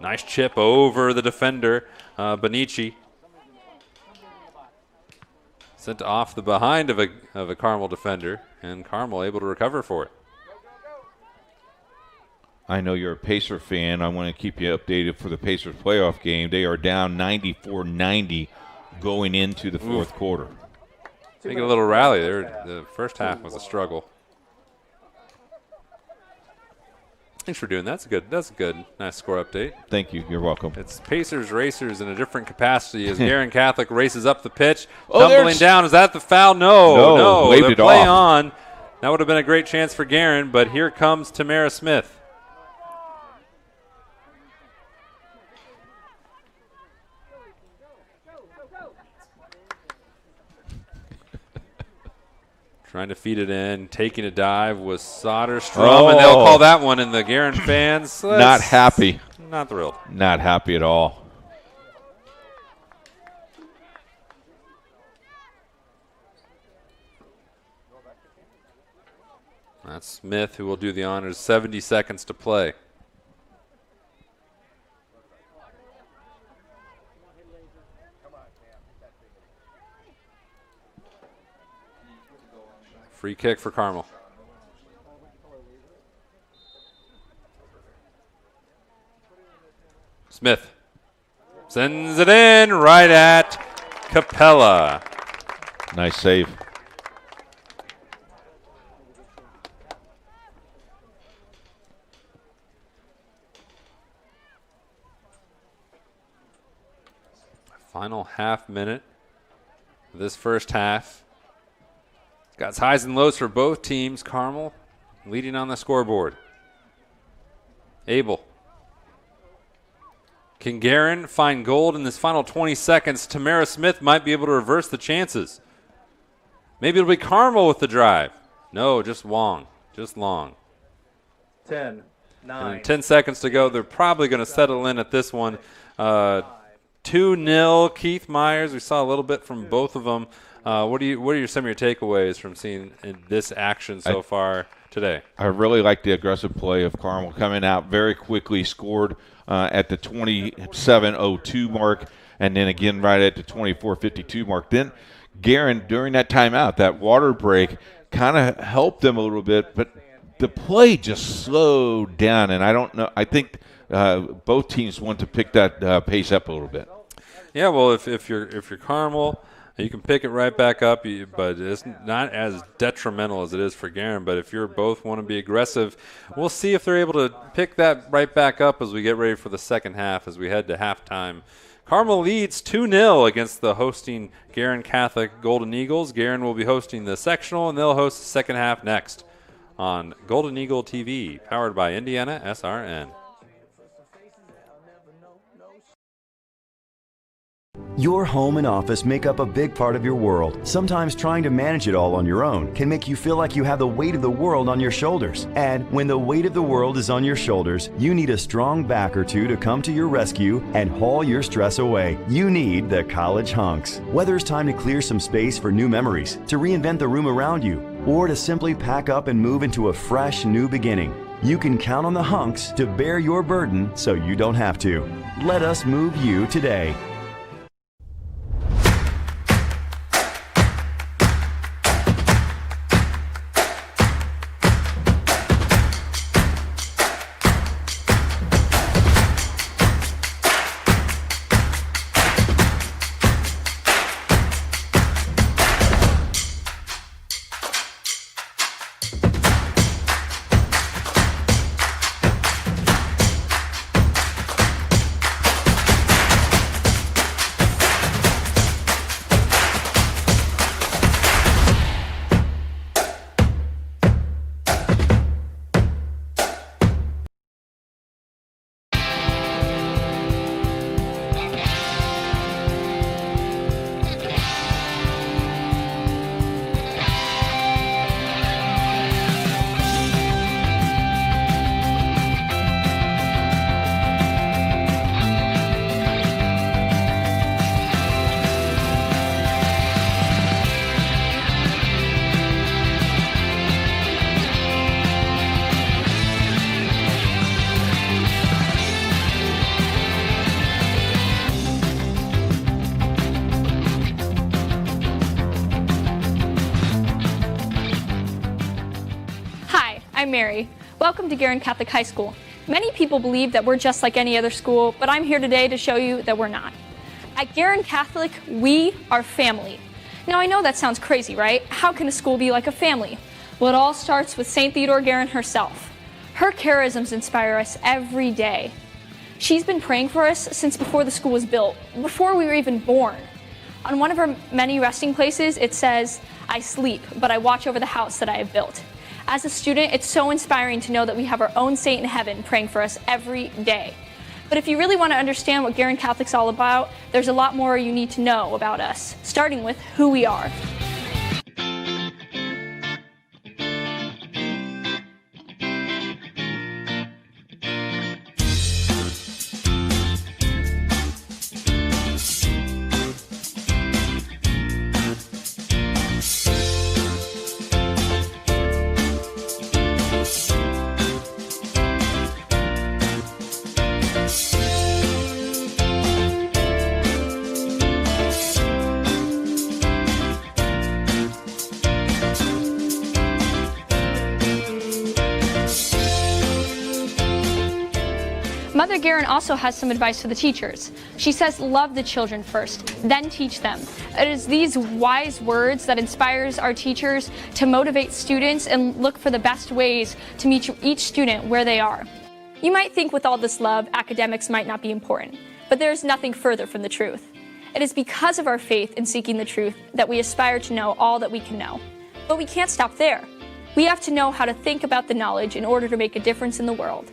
Speaker 3: Nice chip over the defender, Benici. Sent off the behind of a Carmel defender, and Carmel able to recover for it.
Speaker 1: I know you're a Pacer fan. I want to keep you updated for the Pacers playoff game. They are down 94-90 going into the fourth quarter.
Speaker 3: Make it a little rally there. The first half was a struggle. Thanks for doing that. That's a good, nice score update.
Speaker 1: Thank you. You're welcome.
Speaker 3: It's Pacers Racers in a different capacity as Guerin Catholic races up the pitch.
Speaker 1: Oh,
Speaker 3: tumbling
Speaker 1: there's-
Speaker 3: down. Is that the foul? No.
Speaker 1: waved
Speaker 3: They're
Speaker 1: it
Speaker 3: play
Speaker 1: off.
Speaker 3: on. That would have been a great chance for Guerin, but here comes Tamara Smith. Trying to feed it in, taking a dive was Soderstrom, and they'll call that one in the Guerin fans.
Speaker 1: Not happy.
Speaker 3: Not thrilled.
Speaker 1: Not happy at all.
Speaker 3: That's Smith who will do the honors. 70 seconds to play. Free kick for Carmel. Smith sends it in right at Capella.
Speaker 1: Nice save.
Speaker 3: Final half minute of this first half. Got highs and lows for both teams. Carmel leading on the scoreboard. Abel. Can Guerin find gold in this final 20 seconds? Tamara Smith might be able to reverse the chances. Maybe it'll be Carmel with the drive. No, just Wong. Just long.
Speaker 4: 10, 9.
Speaker 3: And 10 seconds to go. They're probably going to settle in at this one. 2-0 Keith Myers. We saw a little bit from both of them. What are some of your takeaways from seeing in this action so far today? I
Speaker 1: really like the aggressive play of Carmel coming out very quickly, scored at the 27:02 mark, and then again right at the 24:52 mark. Then Guerin, during that timeout, that water break, kind of helped them a little bit, but the play just slowed down, and I don't know. I think both teams want to pick that pace up a little bit.
Speaker 3: Yeah, well, if you're Carmel, you can pick it right back up, but it's not as detrimental as it is for Guerin. But if you both want to be aggressive, we'll see if they're able to pick that right back up as we get ready for the second half, as we head to halftime. Carmel leads 2-0 against the hosting Guerin Catholic Golden Eagles. Guerin will be hosting the sectional, and they'll host the second half next on Golden Eagle TV, powered by Indiana SRN.
Speaker 6: Your home and office make up a big part of your world. Sometimes trying to manage it all on your own can make you feel like you have the weight of the world on your shoulders. And when the weight of the world is on your shoulders, you need a strong back or two to come to your rescue and haul your stress away. You need the College Hunks. Whether it's time to clear some space for new memories, to reinvent the room around you, or to simply pack up and move into a fresh new beginning, you can count on the Hunks to bear your burden so you don't have to. Let us move you today.
Speaker 7: I'm Mary. Welcome to Guerin Catholic High School. Many people believe that we're just like any other school, but I'm here today to show you that we're not. At Guerin Catholic, we are family. Now I know that sounds crazy, right? How can a school be like a family? Well, it all starts with St. Theodore Guerin herself. Her charisms inspire us every day. She's been praying for us since before the school was built, before we were even born. On one of her many resting places, it says, "I sleep, but I watch over the house that I have built." As a student, it's so inspiring to know that we have our own saint in heaven praying for us every day. But if you really want to understand what Guerin Catholic's all about, there's a lot more you need to know about us, starting with who we are. Mother Guerin also has some advice for the teachers. She says, love the children first, then teach them. It is these wise words that inspires our teachers to motivate students and look for the best ways to meet each student where they are. You might think with all this love, academics might not be important, but there is nothing further from the truth. It is because of our faith in seeking the truth that we aspire to know all that we can know. But we can't stop there. We have to know how to think about the knowledge in order to make a difference in the world.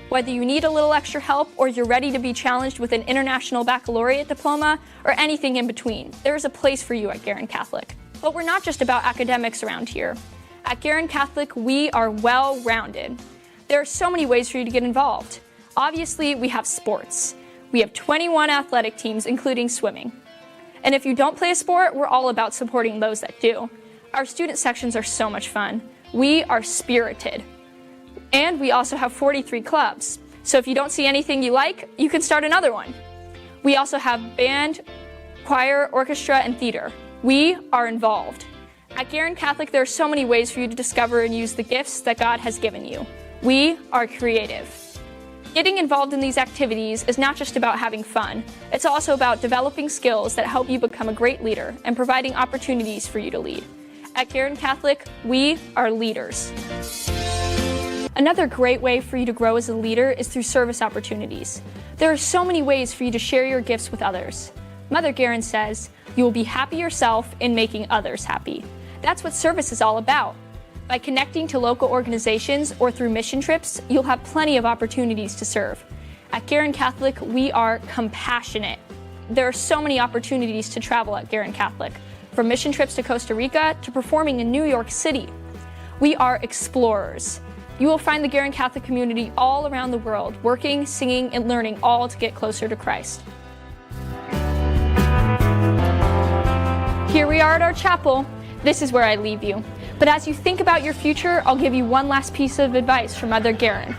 Speaker 7: Whether you need a little extra help or you're ready to be challenged with an international baccalaureate diploma or anything in between, there is a place for you at Guerin Catholic. But we're not just about academics around here. At Guerin Catholic, we are well-rounded. There are so many ways for you to get involved. Obviously, we have sports. We have 21 athletic teams, including swimming. And if you don't play a sport, we're all about supporting those that do. Our student sections are so much fun. We are spirited. And we also have 43 clubs. So if you don't see anything you like, you can start another one. We also have band, choir, orchestra, and theater. We are involved. At Guerin Catholic, there are so many ways for you to discover and use the gifts that God has given you. We are creative. Getting involved in these activities is not just about having fun. It's also about developing skills that help you become a great leader and providing opportunities for you to lead. At Guerin Catholic, we are leaders. Another great way for you to grow as a leader is through service opportunities. There are so many ways for you to share your gifts with others. Mother Guerin says, "You will be happy yourself in making others happy." That's what service is all about. By connecting to local organizations or through mission trips, you'll have plenty of opportunities to serve. At Guerin Catholic, we are compassionate. There are so many opportunities to travel at Guerin Catholic, from mission trips to Costa Rica to performing in New York City. We are explorers. You will find the Guerin Catholic community all around the world, working, singing, and learning, all to get closer to Christ. Here we are at our chapel. This is where I leave you. But as you think about your future, I'll give you one last piece of advice from Mother Guerin.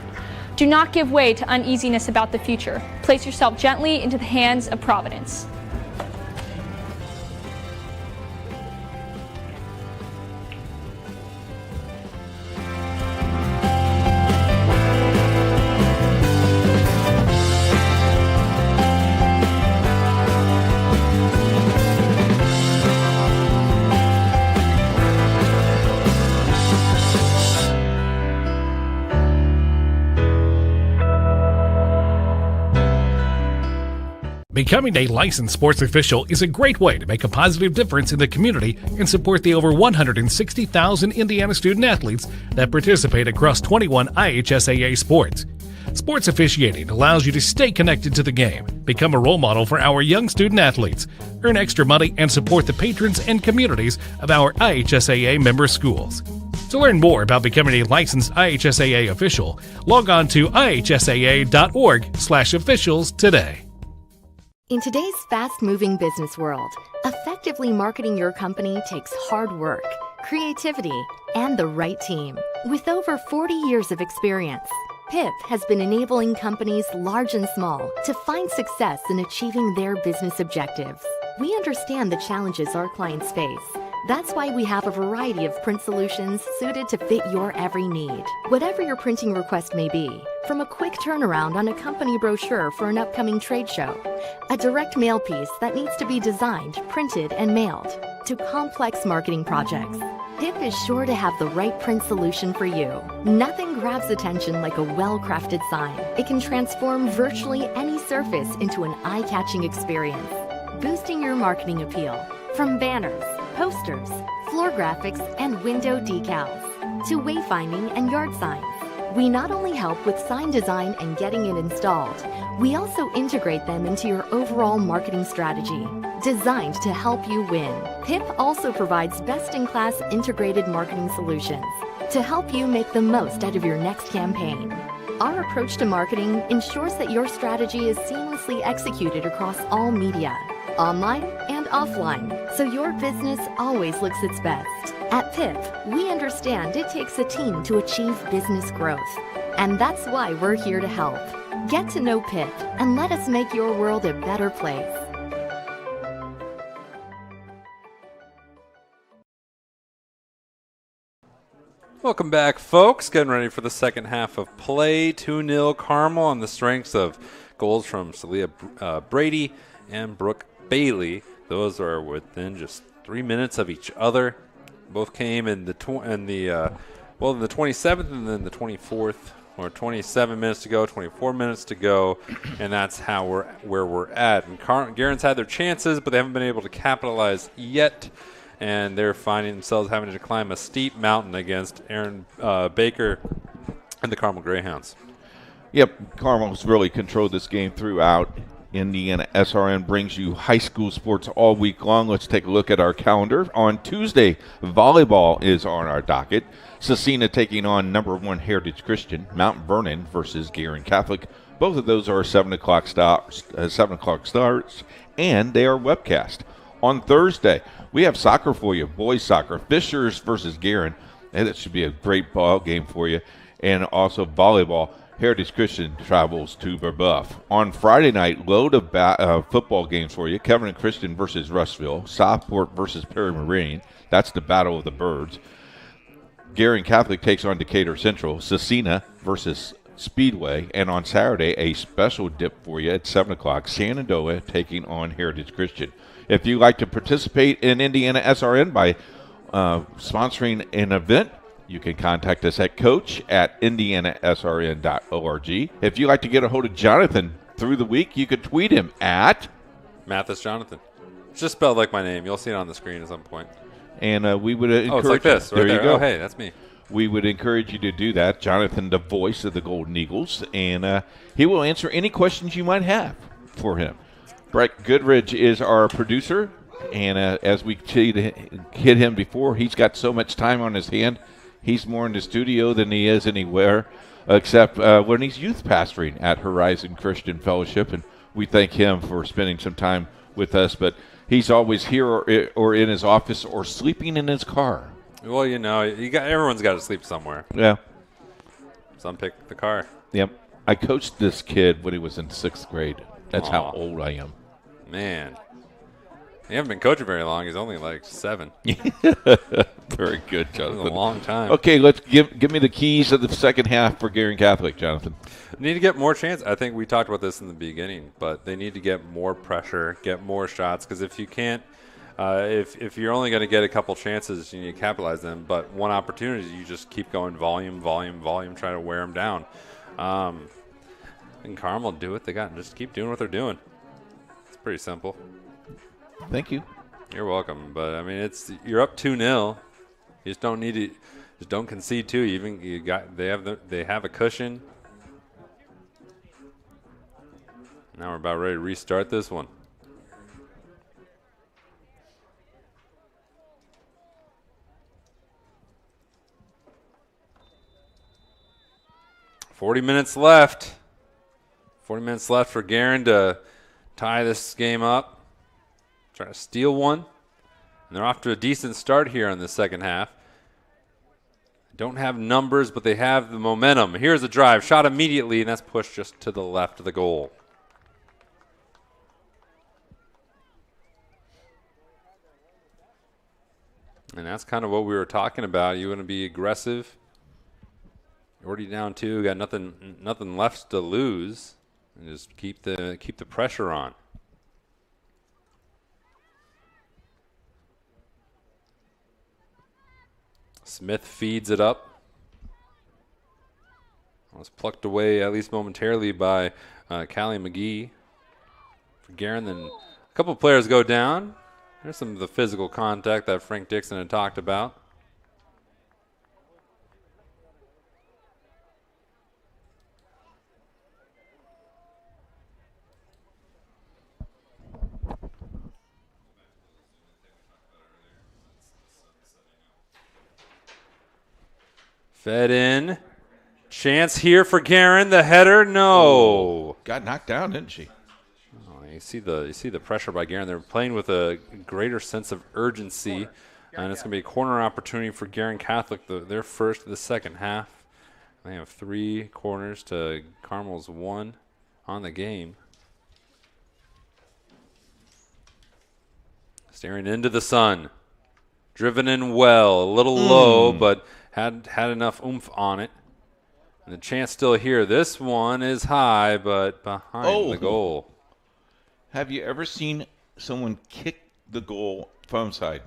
Speaker 7: Do not give way to uneasiness about the future. Place yourself gently into the hands of Providence.
Speaker 8: Becoming a licensed sports official is a great way to make a positive difference in the community and support the over 160,000 Indiana student athletes that participate across 21 IHSAA sports. Sports officiating allows you to stay connected to the game, become a role model for our young student athletes, earn extra money, and support the patrons and communities of our IHSAA member schools. To learn more about becoming a licensed IHSAA official, log on to ihsaa.org/officials today.
Speaker 9: In today's fast-moving business world, effectively marketing your company takes hard work, creativity, and the right team. With over 40 years of experience, PIP has been enabling companies large and small to find success in achieving their business objectives. We understand the challenges our clients face. That's why we have a variety of print solutions suited to fit your every need. Whatever your printing request may be, from a quick turnaround on a company brochure for an upcoming trade show, a direct mail piece that needs to be designed, printed, and mailed, to complex marketing projects, PIP is sure to have the right print solution for you. Nothing grabs attention like a well-crafted sign. It can transform virtually any surface into an eye-catching experience, boosting your marketing appeal. From banners, posters, floor graphics, and window decals, to wayfinding and yard signs. We not only help with sign design and getting it installed, we also integrate them into your overall marketing strategy, designed to help you win. PIP also provides best-in-class integrated marketing solutions to help you make the most out of your next campaign. Our approach to marketing ensures that your strategy is seamlessly executed across all media, online and offline, so your business always looks its best. At PIP, we understand it takes a team to achieve business growth, and that's why we're here to help. Get to know PIP and let us make your world a better place.
Speaker 3: Welcome back, folks. Getting ready for the second half of play. 2-0 Carmel on the strengths of goals from Celia Brady and Brooke Bailey. Those are within just 3 minutes of each other. Both came in the 27th and then the 24th, or 27 minutes to go, 24 minutes to go, and that's where we're at. And Guerin's had their chances, but they haven't been able to capitalize yet. and they're finding themselves having to climb a steep mountain against Aaron Baker and the Carmel Greyhounds.
Speaker 1: Yep, Carmel's really controlled this game throughout. Indiana SRN brings you high school sports all week long. Let's take a look at our calendar. On Tuesday, volleyball is on our docket. Cecina taking on number 1 Heritage Christian. Mount Vernon versus Guerin Catholic. Both of those are 7 o'clock starts, and they are webcast. On Thursday, we have soccer for you, boys soccer. Fishers versus Guerin. And that should be a great ball game for you. And also volleyball. Heritage Christian travels to Brebeuf. On Friday night, load of football games for you. Covenant Christian versus Rushville. Southport versus Perry Marine. That's the Battle of the Birds. Guerin Catholic takes on Decatur Central. Cecina versus Speedway. And on Saturday, a special dip for you at 7 o'clock. Shenandoah taking on Heritage Christian. If you'd like to participate in Indiana SRN by sponsoring an event, you can contact us at coach@indianasrn.org. If you'd like to get a hold of Jonathan through the week, you could tweet him at
Speaker 3: Mathis Jonathan. It's just spelled like my name. You'll see it on the screen at some point.
Speaker 1: And we would encourage
Speaker 3: it's like this. Right
Speaker 1: there you go.
Speaker 3: Oh, hey, that's me.
Speaker 1: We would encourage you to do that. Jonathan, the voice of the Golden Eagles, and he will answer any questions you might have for him. Brett Goodridge is our producer, and as we hit him before, he's got so much time on his hand. He's more in the studio than he is anywhere, except when he's youth pastoring at Horizon Christian Fellowship, and we thank him for spending some time with us. But he's always here or in his office or sleeping in his car.
Speaker 3: Well, everyone's got to sleep somewhere.
Speaker 1: Yeah.
Speaker 3: Some pick the car.
Speaker 1: Yep. I coached this kid when he was in 6th grade. That's how old I am.
Speaker 3: Man. You haven't been coaching very long. He's only like 7.
Speaker 1: Very good, Jonathan.
Speaker 3: That was a long time.
Speaker 1: Okay, let's give me the keys of the second half for Guerin Catholic, Jonathan.
Speaker 3: Need to get more chance. I think we talked about this in the beginning, but they need to get more pressure, get more shots, because if you can't, if you're only going to get a couple chances, you need to capitalize them. But one opportunity, you just keep going volume, try to wear them down. And Carmel do what they got and just keep doing what they're doing. It's pretty simple.
Speaker 1: Thank you.
Speaker 3: You're welcome. But I mean, you're up 2-0. You just don't need to. Just don't concede 2. They have a cushion. Now we're about ready to restart this one. $40 minutes left. 40 minutes left for Guerin to tie this game up. Try to steal one. And they're off to a decent start here in the second half. Don't have numbers, but they have the momentum. Here's a drive. Shot immediately, and that's pushed just to the left of the goal. And that's kind of what we were talking about. You want to be aggressive. You're already down 2. Got nothing left to lose. And just keep the pressure on. Smith feeds it up. Was plucked away, at least momentarily, by Callie McGee. For Guerin, then a couple of players go down. There's some of the physical contact that Frank Dixon had talked about. Fed in. Chance here for Guerin. The header, no.
Speaker 1: Got knocked down, didn't she?
Speaker 3: Oh, you see the pressure by Guerin. They're playing with a greater sense of urgency, and it's going to be a corner opportunity for Guerin Catholic. Their first of the second half. They have 3 corners to Carmel's 1 on the game. Staring into the sun. Driven in well, a little low, but had enough oomph on it. And the chance still here. This one is high, but behind the goal.
Speaker 1: Have you ever seen someone kick the goal from side?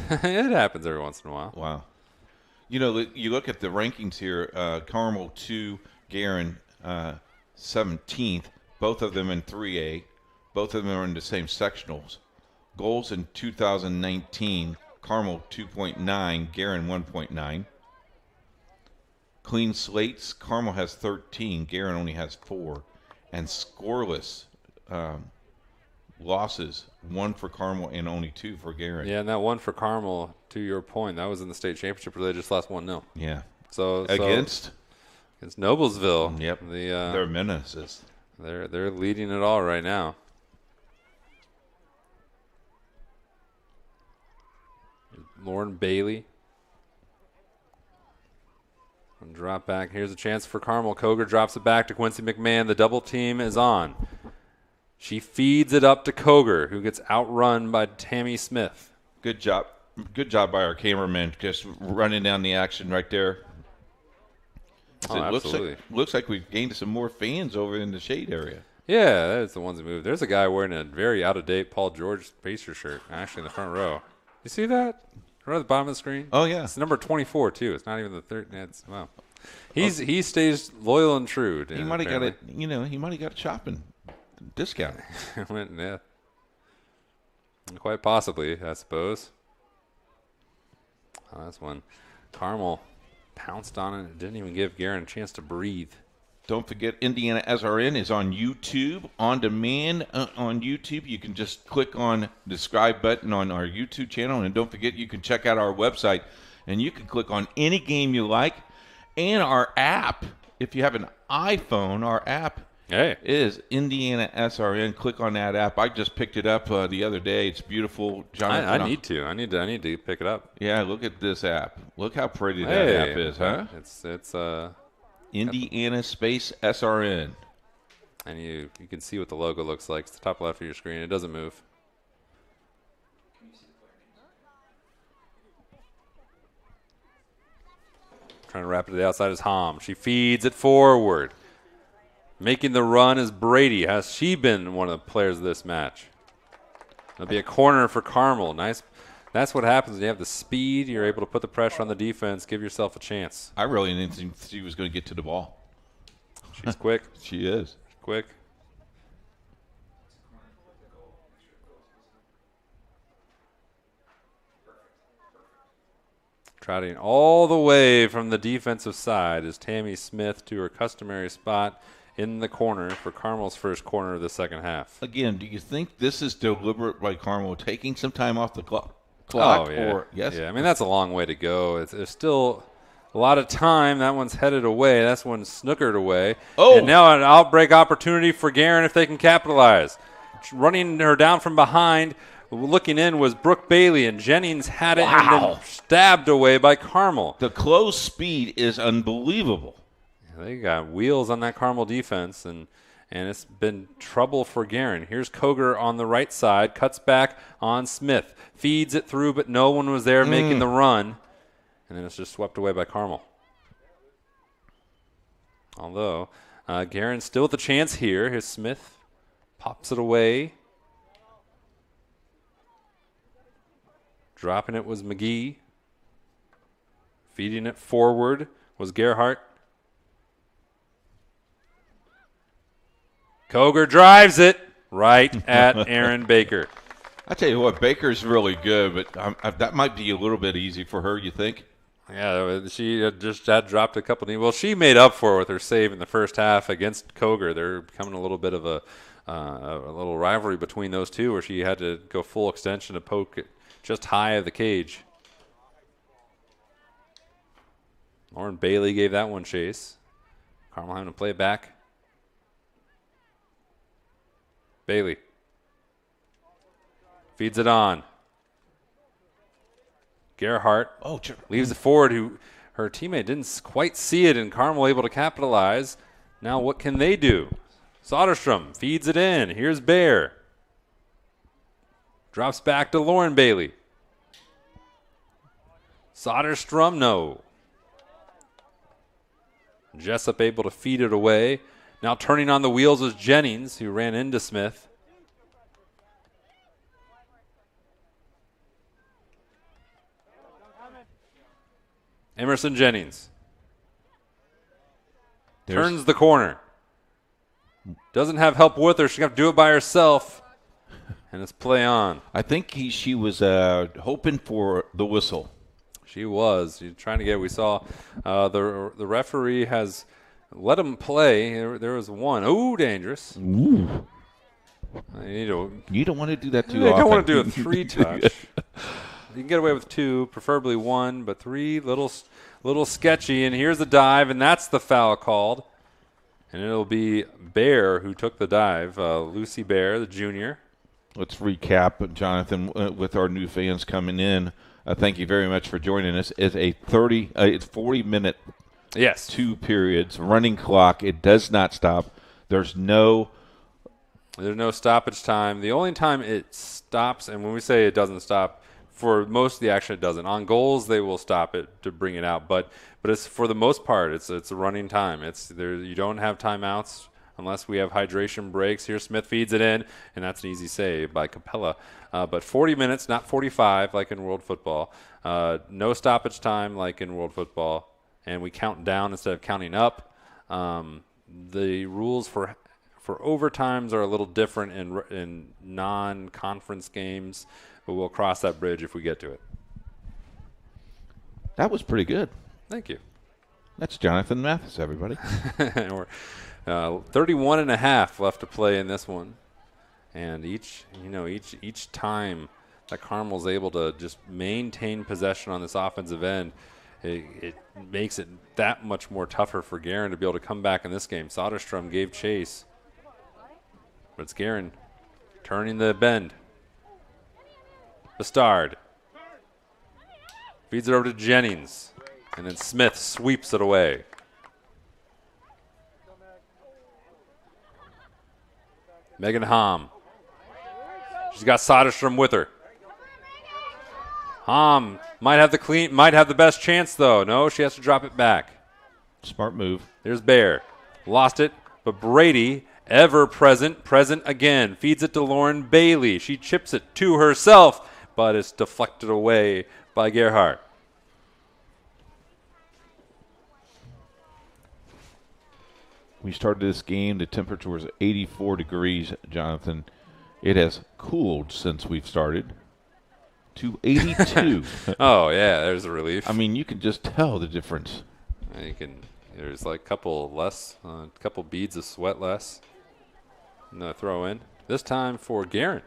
Speaker 3: It happens every once in a while.
Speaker 1: Wow. You know, you look at the rankings here, Carmel 2, Guerin 17th, both of them in 3A. Both of them are in the same sectionals. Goals in 2019, Carmel 2.9, Guerin 1.9. Clean slates, Carmel has 13, Guerin only has 4. And scoreless losses, 1 for Carmel and only 2 for Guerin.
Speaker 3: Yeah, and that one for Carmel, to your point, that was in the state championship where they just lost 1-0.
Speaker 1: Yeah.
Speaker 3: So
Speaker 1: against
Speaker 3: Noblesville.
Speaker 1: Yep. They're menaces.
Speaker 3: They're leading it all right now. Lauren Bailey. And drop back. Here's a chance for Carmel. Koger drops it back to Quincy McMahon. The double team is on. She feeds it up to Koger, who gets outrun by Tammy Smith.
Speaker 1: Good job. Good job by our cameraman, just running down the action right there.
Speaker 3: Oh, absolutely.
Speaker 1: Looks like we've gained some more fans over in the shade area.
Speaker 3: Yeah, that's the ones that moved. There's a guy wearing a very out-of-date Paul George Pacer shirt, actually in the front row. You see that? Right at the bottom of the screen?
Speaker 1: Oh, yeah.
Speaker 3: It's number 24, too. It's not even the third. Wow. He stays loyal and true.
Speaker 1: He might have got it. He might have got a shopping discount.
Speaker 3: Yeah. Quite possibly, I suppose. Oh, that's one. Carmel pounced on it. It didn't even give Guerin a chance to breathe.
Speaker 1: Don't forget, Indiana SRN is on YouTube, on demand on YouTube. You can just click on the subscribe button on our YouTube channel. And don't forget, you can check out our website. And you can click on any game you like. And our app, if you have an iPhone, our app is Indiana SRN. Click on that app. I just picked it up the other day. It's beautiful.
Speaker 3: I need to. I need to pick it up.
Speaker 1: Yeah, look at this app. Look how pretty that app is, huh?
Speaker 3: It's
Speaker 1: Indiana space SRN.
Speaker 3: And you can see what the logo looks like. It's the top left of your screen. It doesn't move. Trying to wrap it to the outside is Hom. She feeds it forward. Making the run is Brady. Has she been one of the players of this match? It'll be a corner for Carmel. Nice. That's what happens when you have the speed. You're able to put the pressure on the defense, give yourself a chance.
Speaker 1: I really didn't think she was going to get to the ball.
Speaker 3: She's quick.
Speaker 1: She is.
Speaker 3: Quick. Trotting all the way from the defensive side is Tammy Smith to her customary spot in the corner for Carmel's first corner of the second half.
Speaker 1: Again, do you think this is deliberate by Carmel, taking some time off the clock?
Speaker 3: Oh, yeah.
Speaker 1: Or, yes?
Speaker 3: Yeah, I mean, that's a long way to go. There's still a lot of time. That one's headed away. That's one snookered away.
Speaker 1: Oh.
Speaker 3: And now an outbreak opportunity for Guerin if they can capitalize. Running her down from behind, looking in was Brooke Bailey, and Jennings had it and then stabbed away by Carmel.
Speaker 1: The close speed is unbelievable.
Speaker 3: They got wheels on that Carmel defense, and it's been trouble for Guerin. Here's Koger on the right side, cuts back on Smith, feeds it through, but no one was there making the run, and then it's just swept away by Carmel. Although, Guerin still with the chance here. Here's Smith, pops it away. Dropping it was McGee. Feeding it forward was Gerhardt. Koger drives it right at Aaron Baker.
Speaker 1: I tell you what, Baker's really good, but that might be a little bit easy for her, you think?
Speaker 3: Yeah, she just had dropped a couple of – well, she made up for it with her save in the first half against Koger. They're becoming a little bit of a little rivalry between those two where she had to go full extension to poke it just high of the cage. Lauren Bailey gave that one chase. Carmel having to play it back. Bailey feeds it on. Gerhardt leaves it forward. Her teammate didn't quite see it, and Carmel able to capitalize. Now what can they do? Soderstrom feeds it in. Here's Bear. Drops back to Lauren Bailey. Soderstrom, no. Jessup able to feed it away. Now turning on the wheels is Jennings, who ran into Smith. Emerson Jennings. Turns the corner. Doesn't have help with her. She's going to have to do it by herself. And it's play on.
Speaker 1: I think she was hoping for the whistle.
Speaker 3: She was. She's trying to get. We saw the referee has let him play. There was one. Oh, dangerous.
Speaker 1: Ooh. You don't want to do that too often.
Speaker 3: You don't want to do a 3-touch. You can get away with 2, preferably 1, but 3, little sketchy. And here's the dive, and that's the foul called. And it'll be Bear who took the dive, Lucy Bear, the junior.
Speaker 1: Let's recap, Jonathan, with our new fans coming in. Thank you very much for joining us. It's a 40-minute,
Speaker 3: yes,
Speaker 1: 2 periods, running clock. It does not stop. There's no
Speaker 3: stoppage time. The only time it stops, and when we say it doesn't stop, for most of the action it doesn't. On goals, they will stop it to bring it out, but it's for the most part, it's a running time. You don't have timeouts unless we have hydration breaks. Here Smith feeds it in, and that's an easy save by Capella. But 40 minutes, not 45 like in world football. No stoppage time like in world football, and we count down instead of counting up. The rules for overtimes are a little different in non-conference games, but we'll cross that bridge if we get to it.
Speaker 1: That was pretty good.
Speaker 3: Thank you.
Speaker 1: That's Jonathan Mathis, everybody.
Speaker 3: We're 31 and a half left to play in this one. And each time that Carmel's able to just maintain possession on this offensive end, it makes it that much more tougher for Guerin to be able to come back in this game. Soderstrom gave chase. But it's Guerin turning the bend. Bastard feeds it over to Jennings, and then Smith sweeps it away. Megan Hom. She's got Soderstrom with her. Hom might have the best chance though. No, she has to drop it back.
Speaker 1: Smart move.
Speaker 3: There's Bear. Lost it, but Brady, ever present again, feeds it to Lauren Bailey. She chips it to herself, but it's deflected away by Gerhardt.
Speaker 1: We started this game, the temperature was 84 degrees, Jonathan. It has cooled since we've started to 82.
Speaker 3: Oh, yeah, there's a relief.
Speaker 1: I mean, you can just tell the difference.
Speaker 3: There's like a couple beads of sweat less. No throw in. This time for Guerin.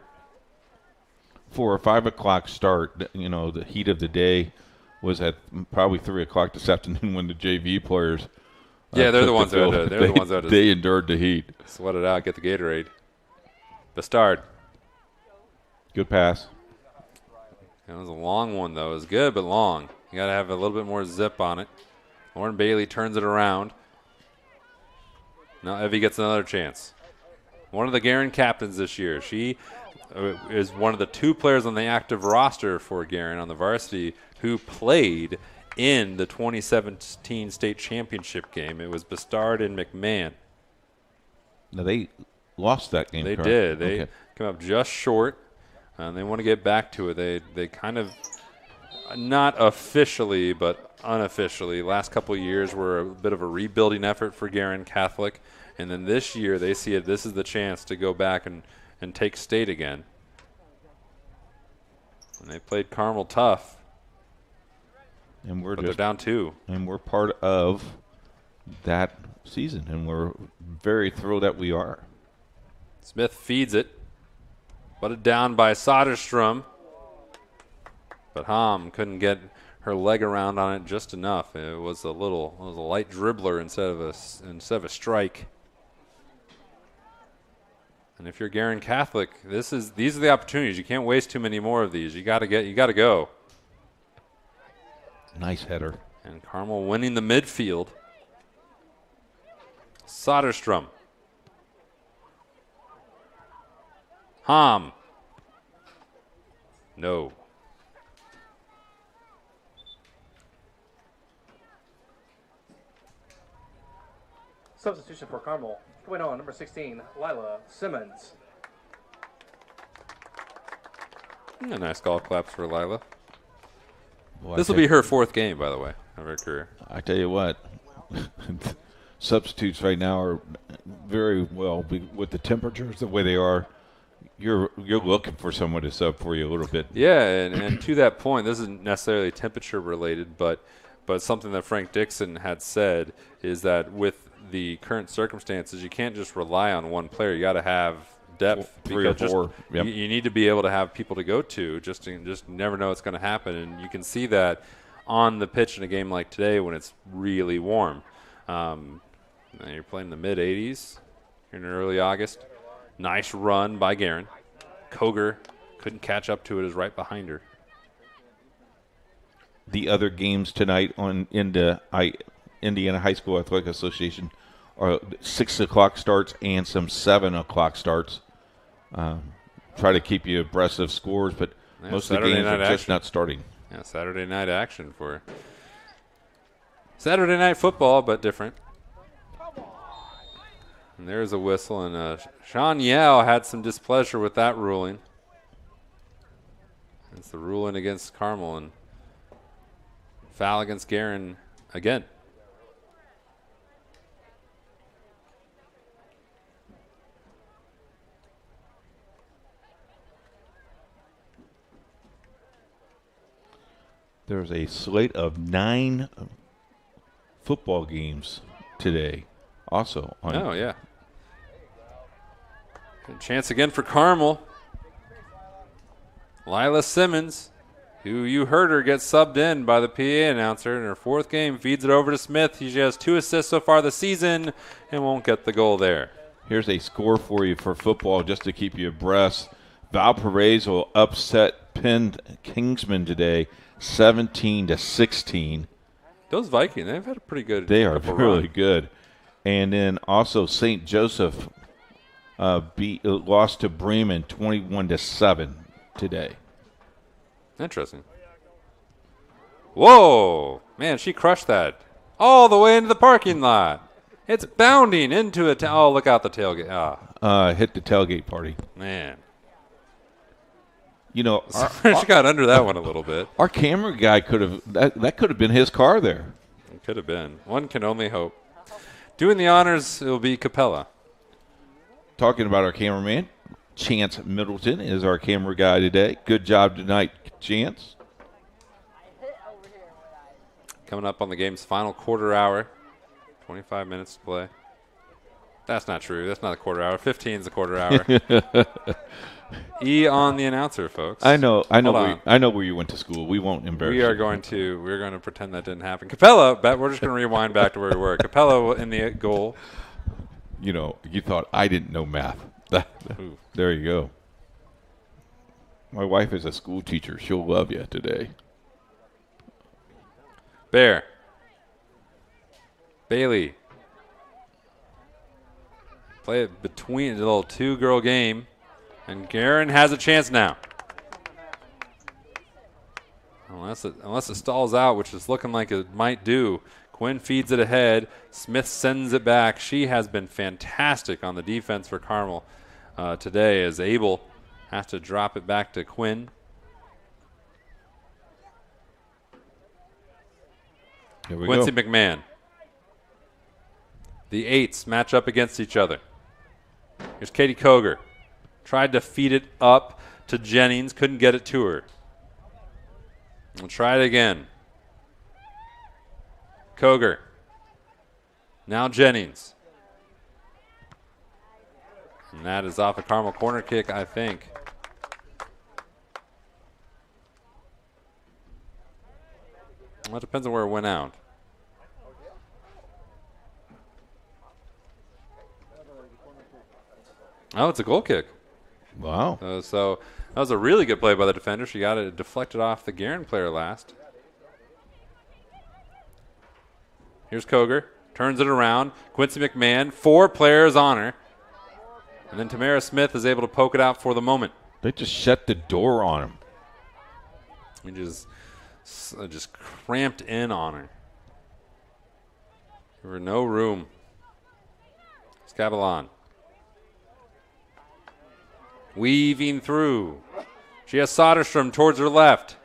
Speaker 1: For a 5 o'clock start, the heat of the day was at probably 3 o'clock this afternoon when the JV players.
Speaker 3: Yeah, they're the ones that had to.
Speaker 1: They endured the heat.
Speaker 3: Sweat it out, get the Gatorade. Bastard.
Speaker 1: Good pass.
Speaker 3: It was a long one, though. It was good, but long. You got to have a little bit more zip on it. Lauren Bailey turns it around. Now Evie gets another chance. One of the Guerin captains this year. She is one of the 2 players on the active roster for Guerin on the varsity who played in the 2017 state championship game. It was Bastard and McMahon.
Speaker 1: Now they lost that game.
Speaker 3: They
Speaker 1: correct?
Speaker 3: did. They come up just short, and they want to get back to it. They kind of, not officially, but unofficially, last couple of years were a bit of a rebuilding effort for Guerin Catholic, and then this year they see it. This is the chance to go back and take state again. And they played Carmel tough. But they're down 2.
Speaker 1: And we're part of that season, and we're very thrilled that we are.
Speaker 3: Smith feeds it, butted down by Soderstrom. But Hom couldn't get her leg around on it just enough. It was a light dribbler instead of a strike. And if you're Guerin Catholic, these are the opportunities. You can't waste too many more of these. You got to go.
Speaker 1: Nice header.
Speaker 3: And Carmel winning the midfield. Soderstrom. Hom. No.
Speaker 4: Substitution for Carmel. Going on, number 16, Lila Simmons.
Speaker 3: A nice golf claps for Lila.
Speaker 1: Well,
Speaker 3: this will be her 4th game, by the way, of her career.
Speaker 1: I tell you what, substitutes right now are very well with the temperatures the way they are. you're looking for someone to sub for you a little bit.
Speaker 3: Yeah, and to that point, this isn't necessarily temperature related, but something that Frank Dixon had said is that with the current circumstances, you can't just rely on one player. You got to have depth.
Speaker 1: Three or
Speaker 3: because
Speaker 1: four. Yep.
Speaker 3: You need to be able to have people to go to. Just never know what's going to happen, and you can see that on the pitch in a game like today when it's really warm. You're playing the mid-80s here in early August. Nice run by Guerin. Koger couldn't catch up to it, is right behind her.
Speaker 1: The other games tonight on Indiana High School Athletic Association are 6 o'clock starts and some 7 o'clock starts. Try to keep you abreast of scores, but most of the games are just not starting.
Speaker 3: Yeah, Saturday night action for Saturday night football, but different. And there's a whistle, and Sean Yao had some displeasure with that ruling. It's the ruling against Carmel, and foul against Guerin again.
Speaker 1: There's a slate of 9 football games today also.
Speaker 3: Oh, yeah. Good chance again for Carmel. Lila Simmons, who you heard her get subbed in by the PA announcer in her 4th game, feeds it over to Smith. She has 2 assists so far this season and won't get the goal there.
Speaker 1: Here's a score for you for football just to keep you abreast. Valparaiso upset pinned Kingsman today 17-16.
Speaker 3: Those Vikings, they've had a pretty good
Speaker 1: They are really
Speaker 3: run.
Speaker 1: good. And then also St. Joseph lost to Bremen 21-7 today.
Speaker 3: Interesting. Whoa! Man, she crushed that. All the way into the parking lot. It's bounding into it. Oh, look out the tailgate.
Speaker 1: Hit the tailgate party.
Speaker 3: Man.
Speaker 1: You know,
Speaker 3: She got under that one a little bit.
Speaker 1: Our camera guy could have that could have been his car there.
Speaker 3: It could have been. One can only hope. Doing the honors, it will be Capella.
Speaker 1: Talking about our cameraman, Chance Middleton is our camera guy today. Good job tonight, Chance.
Speaker 3: Coming up on the game's final quarter hour. 25 minutes to play. That's not true. That's not a quarter hour. 15 is a quarter hour. E on the announcer, folks.
Speaker 1: I know where you went to school. We won't embarrass you.
Speaker 3: We're going to pretend that didn't happen. Capella, we're just going to rewind back to where we were. Capella in the goal.
Speaker 1: You know, you thought I didn't know math. There you go. My wife is a school teacher. She'll love you today.
Speaker 3: Bear. Bailey. Play it between a little 2-girl game. And Guerin has a chance now. Unless it stalls out, which is looking like it might do. Quinn feeds it ahead. Smith sends it back. She has been fantastic on the defense for Carmel today, as Abel has to drop it back to Quinn.
Speaker 1: Here we
Speaker 3: Quincy
Speaker 1: go.
Speaker 3: McMahon. The 8s match up against each other. Here's Katie Koger. Tried to feed it up to Jennings. Couldn't get it to her. We'll try it again. Koger. Now Jennings. And that is off a Carmel corner kick, I think. Well, it depends on where it went out. Oh, it's a goal kick.
Speaker 1: Wow.
Speaker 3: So that was a really good play by the defender. She got it deflected off the Guerin player last. Here's Koger. Turns it around. Quincy McMahon. 4 players on her. And then Tamara Smith is able to poke it out for the moment.
Speaker 1: They just shut the door on him.
Speaker 3: We just cramped in on her. There were no room. Scabalon. Weaving through. She has Soderstrom towards her left.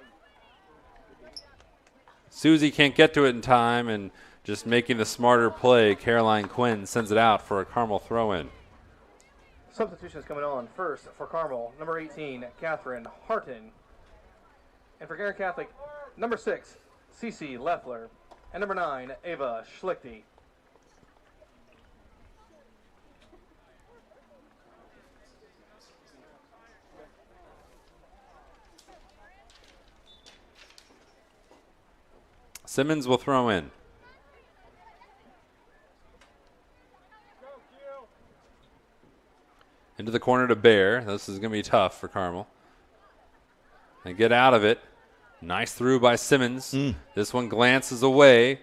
Speaker 3: Susie can't get to it in time, and just making the smarter play, Caroline Quinn sends it out for a Carmel throw-in.
Speaker 4: Substitutions coming on. First for Carmel, number 18, Catherine Harton. And for Guerin Catholic, number 6, Cece Leffler. And number 9, Ava Schlichty.
Speaker 3: Simmons will throw in. Into the corner to Bear. This is going to be tough for Carmel. They get out of it. Nice through by Simmons. This one glances away.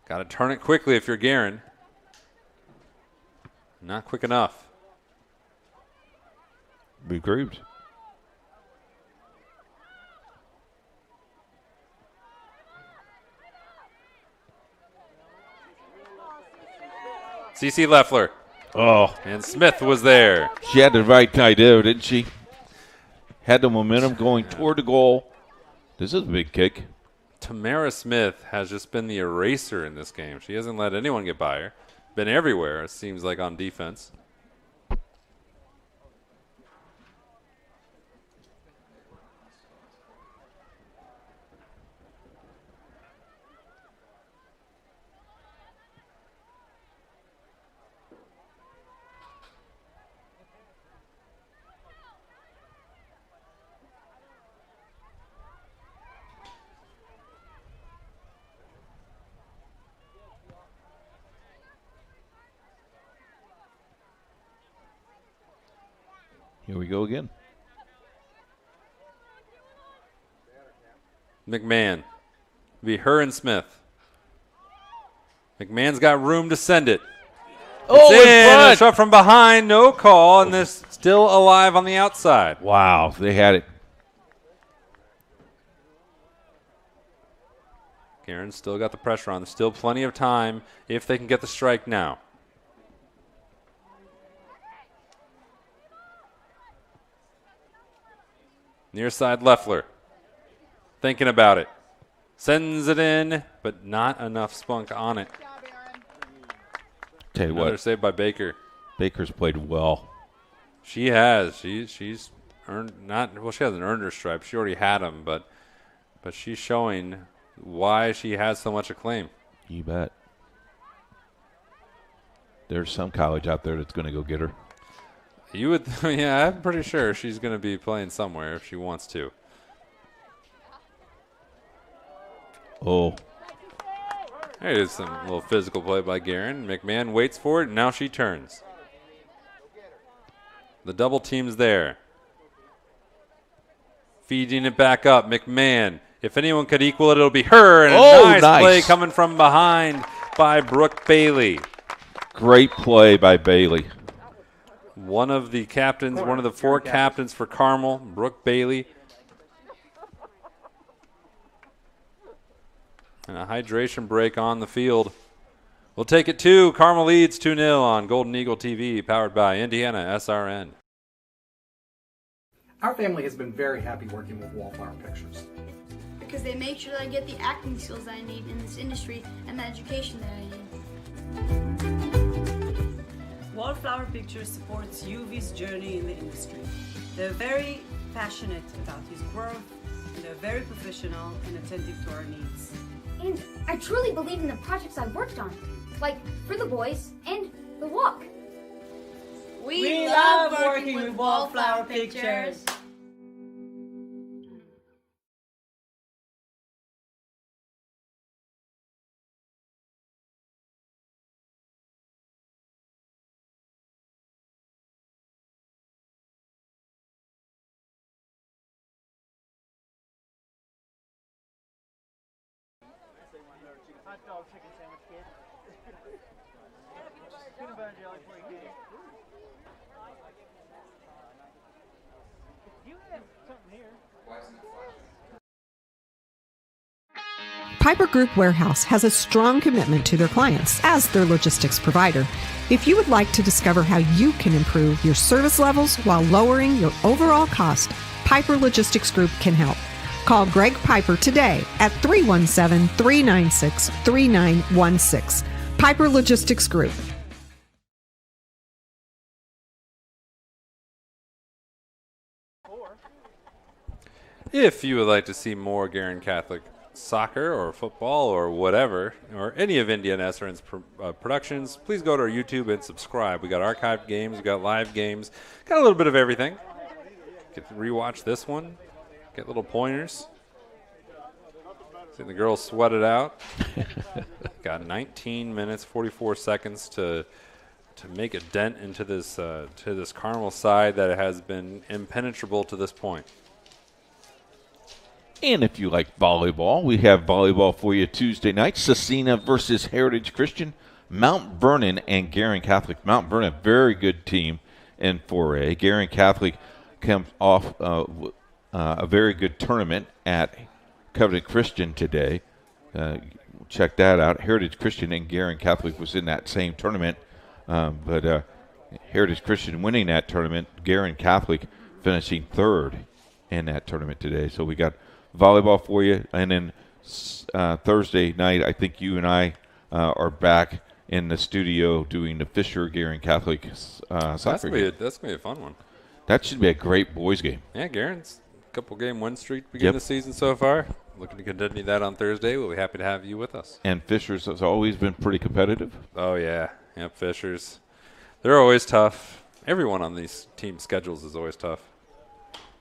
Speaker 3: Got to turn it quickly if you're Guerin. Not quick enough.
Speaker 1: Be grooved.
Speaker 3: CC Leffler.
Speaker 1: Oh.
Speaker 3: And Smith was there.
Speaker 1: She had the right idea, didn't she? Had the momentum going toward the goal. This is a big kick.
Speaker 3: Tamara Smith has just been the eraser in this game. She hasn't let anyone get by her. Been everywhere, it seems like, on defense.
Speaker 1: Here we go again.
Speaker 3: McMahon. Be her and Smith. McMahon's got room to send it.
Speaker 1: Oh,
Speaker 3: it's
Speaker 1: in
Speaker 3: in.
Speaker 1: front.
Speaker 3: A shot from behind, no call, and they're still alive on the outside.
Speaker 1: Wow, they had it.
Speaker 3: Guerin's still got the pressure on. There's still plenty of time if they can get the strike now. Near side Leffler. Thinking about it. Sends it in, but not enough spunk on it.
Speaker 1: Tell you
Speaker 3: Another
Speaker 1: what,
Speaker 3: save by Baker.
Speaker 1: Baker's played well.
Speaker 3: She has. She's earned she hasn't earned her stripes. She already had them, but she's showing why she has so much acclaim.
Speaker 1: You bet. There's some college out there that's going to go get her.
Speaker 3: You would, yeah, I'm pretty sure she's going to be playing somewhere if she wants to.
Speaker 1: Oh.
Speaker 3: There's some little physical play by Guerin. McMahon waits for it, and now she turns. The double team's there. Feeding it back up. McMahon. If anyone could equal it, it'll be her. And a nice play coming from behind by Brooke Bailey.
Speaker 1: Great play by Bailey.
Speaker 3: One of the captains, one of the 4 captains for Carmel, Brooke Bailey. And a hydration break on the field. We'll take it to Carmel leads 2-0 on Golden Eagle TV, powered by Indiana SRN.
Speaker 10: Our family has been very happy working with Wallflower Pictures.
Speaker 11: Because they make sure that I get the acting skills that I need in this industry and the education that I need.
Speaker 12: Wallflower Pictures supports UV's journey in the industry. They're very passionate about his growth, and they're very professional and attentive to our needs.
Speaker 13: And I truly believe in the projects I've worked on, like For the Boys and The Walk.
Speaker 12: We love working with Wallflower Pictures.
Speaker 4: Hot dog chicken sandwich, kid. Peanut butter and jelly for you, kid. You have something here.
Speaker 2: Piper Group Warehouse has a strong commitment to their clients as their logistics provider. If you would like to discover how you can improve your service levels while lowering your overall cost, Piper Logistics Group can help. Call Greg Piper today at 317-396-3916. Piper Logistics Group.
Speaker 3: If you would like to see more Guerin Catholic soccer or football or whatever, or any of Indiana SRN's productions, please go to our YouTube and subscribe. We got archived games, we got live games, got a little bit of everything. Get to rewatch this one, get little pointers. See the girls sweat it out. Got 19 minutes, 44 seconds to make a dent into this Carmel side that has been impenetrable to this point.
Speaker 1: And if you like volleyball, we have volleyball for you Tuesday night. Cecina versus Heritage Christian, Mount Vernon and Guerin Catholic. Mount Vernon, very good team in 4A. Guerin Catholic comes off a very good tournament at Covenant Christian today. Check that out. Heritage Christian and Guerin Catholic was in that same tournament. But Heritage Christian winning that tournament, Guerin Catholic finishing third in that tournament today. So we got volleyball for you. And then Thursday night, I think you and I are back in the studio doing the Fisher Guerin Catholic soccer game.
Speaker 3: That's going to be a fun one.
Speaker 1: That should be a great boys game.
Speaker 3: Yeah, Guerin's couple-game win streak to begin the season so far. Looking to continue that on Thursday. We'll be happy to have you with us.
Speaker 1: And Fisher's has always been pretty competitive.
Speaker 3: Oh, yeah. Yep, Fisher's. They're always tough. Everyone on these team schedules is always tough.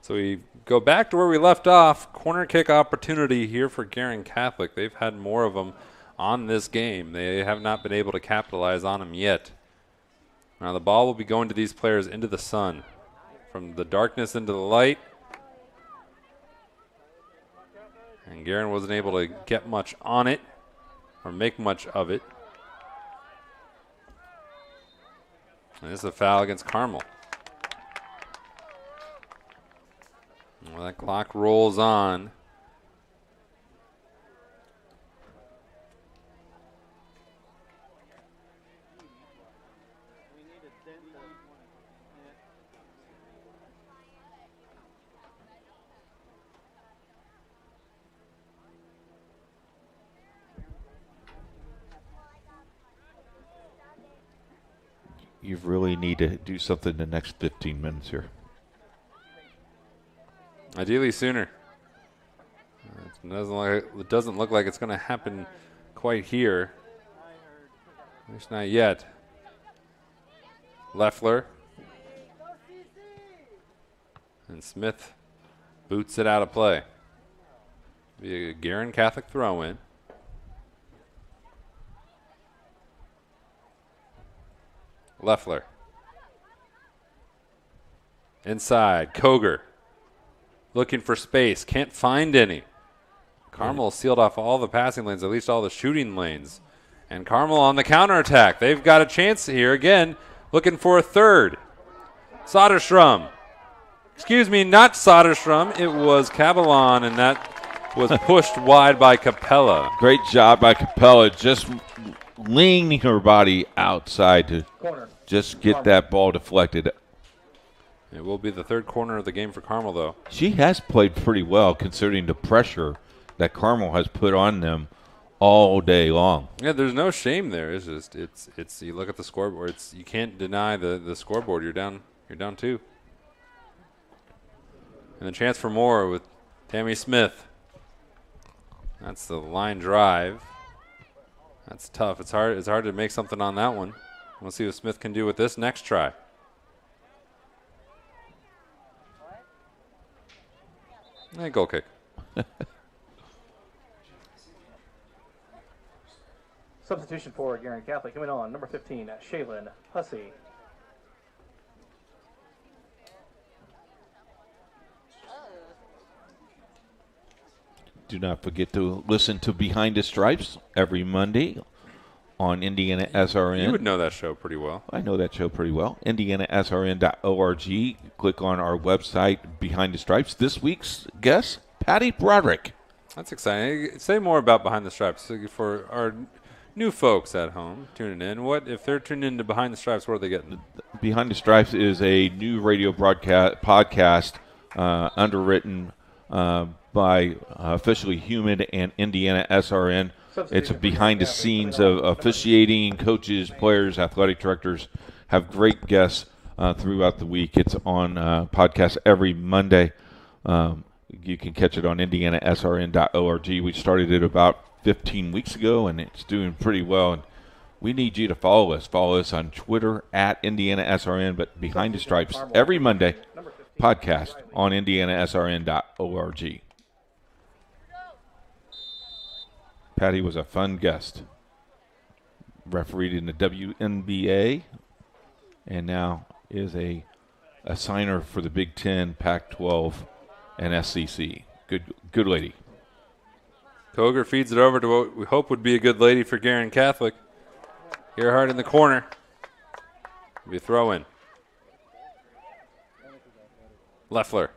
Speaker 3: So we go back to where we left off. Corner kick opportunity here for Guerin Catholic. They've had more of them on this game. They have not been able to capitalize on them yet. Now the ball will be going to these players into the sun. From the darkness into the light. And Guerin wasn't able to get much on it or make much of it. And this is a foul against Carmel. Well, that clock rolls on.
Speaker 1: You really need to do something in the next 15 minutes here.
Speaker 3: Ideally sooner. It doesn't look like it's going to happen quite here. At least not yet. Leffler. And Smith boots it out of play. Be a Guerin Catholic throw-in. Leffler. Inside, Koger. Looking for space, can't find any. Carmel sealed off all the passing lanes, at least all the shooting lanes. And Carmel on the counterattack. They've got a chance here again, looking for a third. Soderstrom. Excuse me, not Soderstrom. It was Caballon, and that was pushed wide by Capella.
Speaker 1: Great job by Capella, just leaning her body outside to just get that ball deflected.
Speaker 3: It will be the third corner of the game for Carmel, though.
Speaker 1: She has played pretty well considering the pressure that Carmel has put on them all day long.
Speaker 3: Yeah, there's no shame there. It's just it's you look at the scoreboard. You can't deny the scoreboard. You're down 2. And a chance for more with Tammy Smith. That's the line drive. That's tough. It's hard to make something on that one. We'll see what Smith can do with this next try. And goal kick.
Speaker 4: Substitution for Guerin Catholic coming on, number 15, Shaylin Hussey.
Speaker 1: Do not forget to listen to Behind the Stripes every Monday on Indiana SRN.
Speaker 3: You would know that show pretty well.
Speaker 1: I know that show pretty well. IndianaSRN.org. Click on our website, Behind the Stripes. This week's guest, Patty Broderick.
Speaker 3: That's exciting. Say more about Behind the Stripes for our new folks at home tuning in. What if they're tuned into Behind the Stripes? What are they getting?
Speaker 1: Behind the Stripes is a new radio podcast underwritten by Officially Human and Indiana SRN. It's a behind the scenes of officiating, coaches, players, athletic directors, have great guests throughout the week. It's on podcast every Monday. You can catch it on indianasrn.org. We started it about 15 weeks ago, and it's doing pretty well. And we need you to follow us. Follow us on Twitter at IndianaSRN, but Behind the Stripes every Monday podcast on indianasrn.org. Patty was a fun guest. Refereed in the WNBA, and now is a signer for the Big Ten, Pac-12, and SEC. Good lady.
Speaker 3: Koger feeds it over to what we hope would be a good lady for Guerin Catholic. Gerhardt in the corner. Be a throw in. Leffler.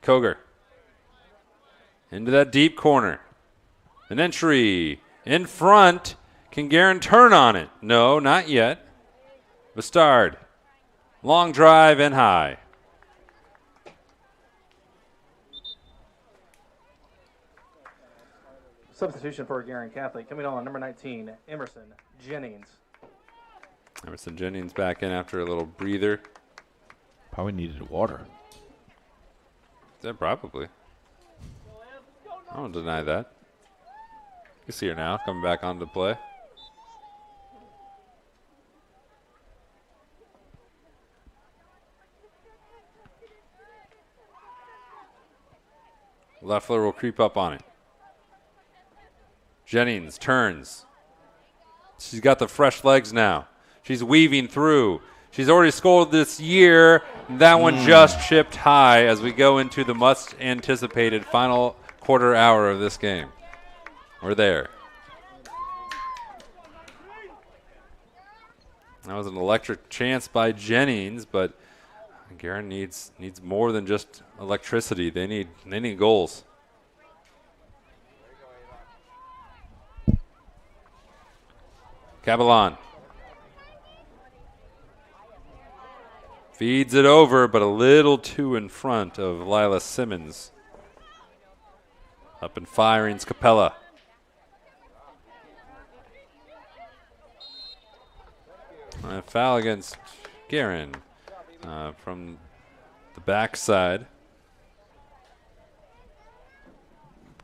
Speaker 3: Koger. Into that deep corner. An entry in front. Can Guerin turn on it? No, not yet. Bastard. Long drive and high.
Speaker 4: Substitution for Guerin Catholic. Coming on, number 19, Emerson Jennings.
Speaker 3: Emerson Jennings back in after a little breather.
Speaker 1: Probably needed water.
Speaker 3: Yeah, probably. I don't deny that. You see her now coming back onto play. Leffler will creep up on it. Jennings turns. She's got the fresh legs now. She's weaving through. She's already scored this year. That one just chipped high as we go into the much-anticipated final quarter hour of this game. We're there. That was an electric chance by Jennings, but Guerin needs more than just electricity. They need goals. Cabellon feeds it over, but a little too in front of Lila Simmons. Up and firing, Scapella. A foul against Guerin from the backside.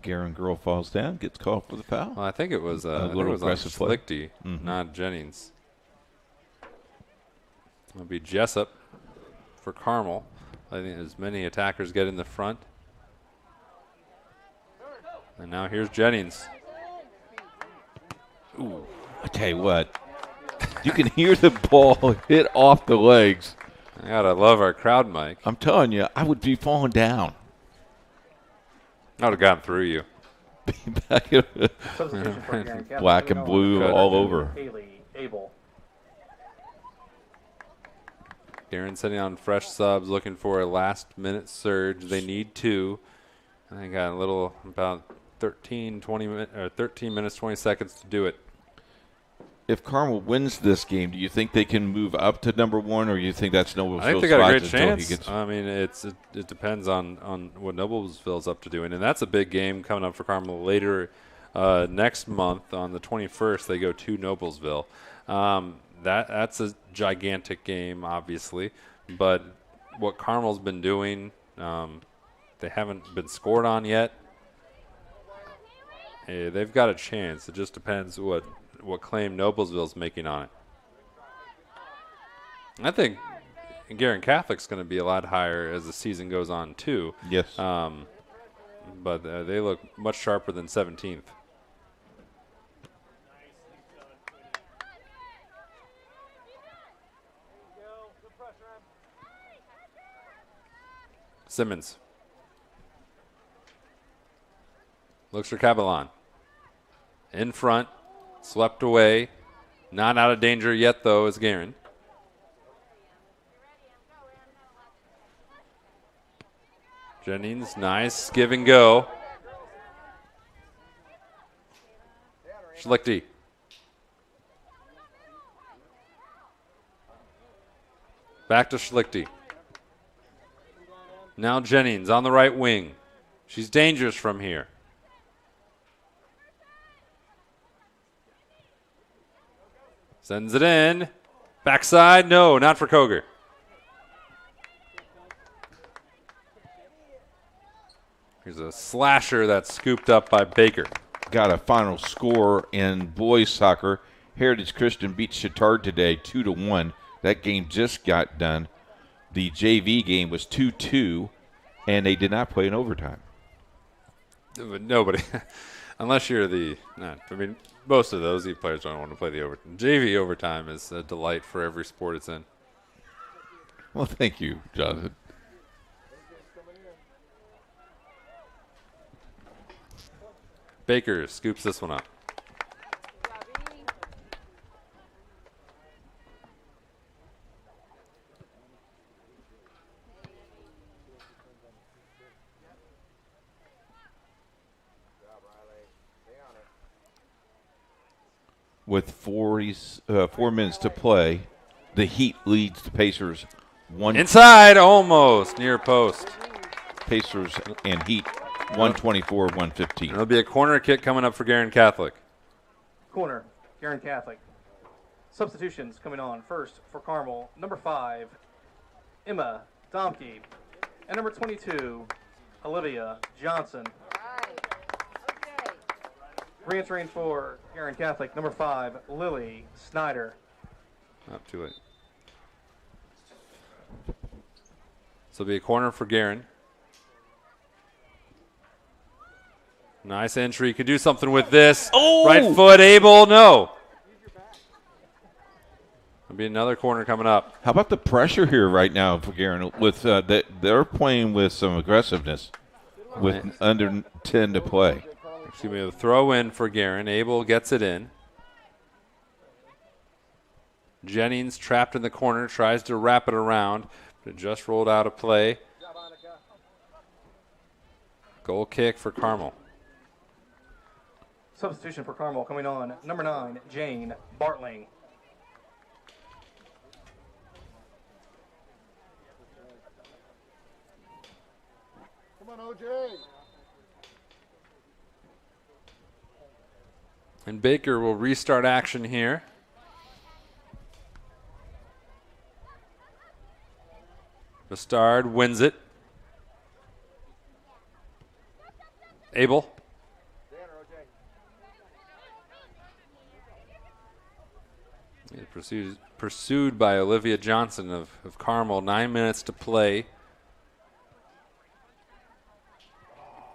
Speaker 1: Guerin girl falls down, gets called for the foul.
Speaker 3: Well, I think it was
Speaker 1: a little aggressive play.
Speaker 3: Schlichty, not Jennings. It'll be Jessup for Carmel. I think as many attackers get in the front. And now here's Jennings.
Speaker 1: Ooh, I tell you what, you can hear the ball hit off the legs.
Speaker 3: I gotta love our crowd mic.
Speaker 1: I'm telling you, I would be falling down.
Speaker 3: I would have gotten through you.
Speaker 1: Black and blue all over.
Speaker 3: Guerin sitting on fresh subs, looking for a last-minute surge. They need two. And they got a little, about 13 minutes, 20 seconds to do it.
Speaker 1: If Carmel wins this game, do you think they can move up to number one, or do you think that's Noblesville's
Speaker 3: I think they got a great chance. I mean, it depends on what Noblesville's up to doing, and that's a big game coming up for Carmel later next month on the 21st. They go to Noblesville. That's a gigantic game, obviously, but what Carmel's been doing, they haven't been scored on yet. Hey, they've got a chance. It just depends what claim Noblesville's making on it. I think Guerin Catholic's going to be a lot higher as the season goes on, too.
Speaker 1: Yes.
Speaker 3: But they look much sharper than 17th. Simmons. Looks for Cabellon. In front. Swept away. Not out of danger yet, though, is Guerin. Jennings, nice give and go. Schlichty. Back to Schlichty. Now Jennings on the right wing. She's dangerous from here. Sends it in. Backside, no, not for Koger. Here's a slasher that's scooped up by Baker.
Speaker 1: Got a final score in boys soccer. Heritage Christian beat Chittard today 2-1. That game just got done. The JV game was 2-2, and they did not play in overtime.
Speaker 3: Nobody, unless you're most of those players don't want to play the overtime. JV overtime is a delight for every sport it's in.
Speaker 1: Well, thank you, Jonathan.
Speaker 3: Baker scoops this one up.
Speaker 1: With 4 minutes to play, the Heat leads the Pacers 1.
Speaker 3: Inside, almost near post.
Speaker 1: Pacers and Heat 124-115.
Speaker 3: There'll be a corner kick coming up for Guerin Catholic.
Speaker 4: Corner, Guerin Catholic. Substitutions coming on. First for Carmel, number 5, Emma Domke, and number 22, Olivia Johnson. Re-entering for Guerin Catholic, number 5, Lily Snyder.
Speaker 3: Not too late. So it'll be a corner for Guerin. Nice entry. Could do something with this.
Speaker 1: Oh!
Speaker 3: Right foot, Abel. No. There'll be another corner coming up.
Speaker 1: How about the pressure here right now for Guerin? With they're playing with some aggressiveness with under 10 to play.
Speaker 3: Excuse me, a throw in for Guerin. Abel gets it in. Jennings trapped in the corner, tries to wrap it around, but it just rolled out of play. Goal kick for Carmel.
Speaker 4: Substitution for Carmel coming on. Number 9, Jane Bartling.
Speaker 14: Come on, OJ.
Speaker 3: And Baker will restart action here. Bastard wins it. Abel. Pursued by Olivia Johnson of Carmel. 9 minutes to play.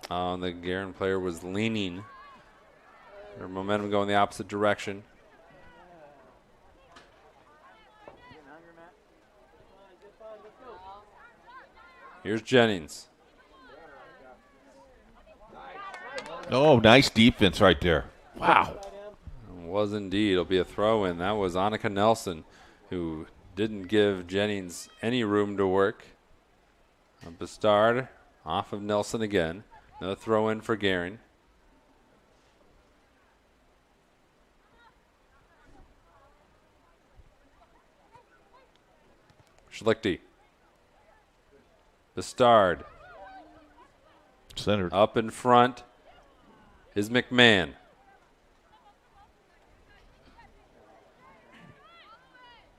Speaker 3: The Guerin player was leaning. Their momentum going the opposite direction. Here's Jennings.
Speaker 1: Oh, nice defense right there. Wow.
Speaker 3: It was indeed. It'll be a throw in. That was Annika Nelson, who didn't give Jennings any room to work. Bastard off of Nelson again. Another throw in for Guerin. Schlichty. Bastard.
Speaker 1: Centered.
Speaker 3: Up in front is McMahon.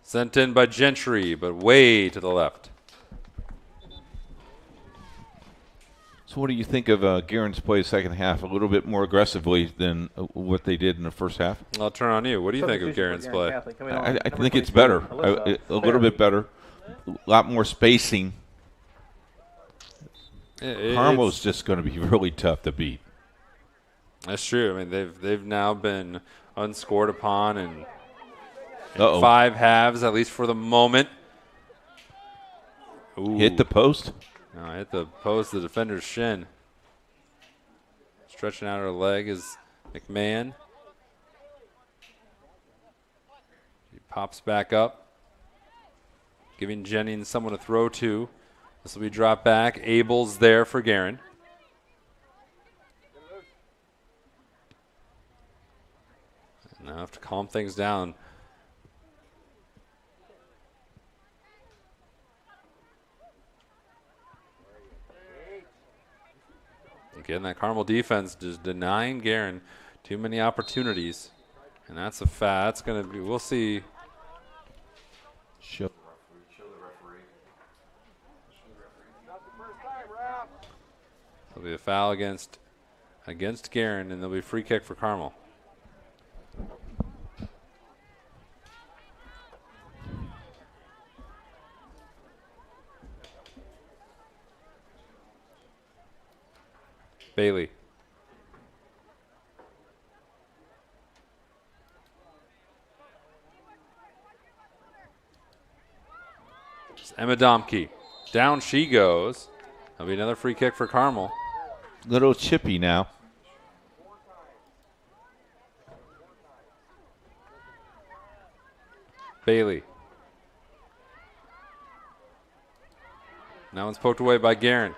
Speaker 3: Sent in by Gentry, but way to the left.
Speaker 1: So what do you think of Guerin's play second half? A little bit more aggressively than what they did in the first half?
Speaker 3: I'll turn on you. What do you think of Guerin's play?
Speaker 1: I think it's better. A little bit better. A lot more spacing. Carmel's just going to be really tough to beat.
Speaker 3: That's true. I mean, they've now been unscored upon in 5 halves, at least for the moment. Ooh.
Speaker 1: Hit the post.
Speaker 3: No, hit the post, the defender's shin. Stretching out her leg is McMahon. He pops back up, giving Jennings someone to throw to. This will be dropped back. Abel's there for Guerin. Now have to calm things down. Again, that Carmel defense just denying Guerin too many opportunities. And that's a foul. That's going to be, we'll see.
Speaker 1: Show
Speaker 3: There'll be a foul against Guerin, and there'll be a free kick for Carmel. Bailey. Just Emma Domke. Down she goes. That'll be another free kick for Carmel.
Speaker 1: Little chippy now.
Speaker 3: Bailey. That one's poked away by Guerin.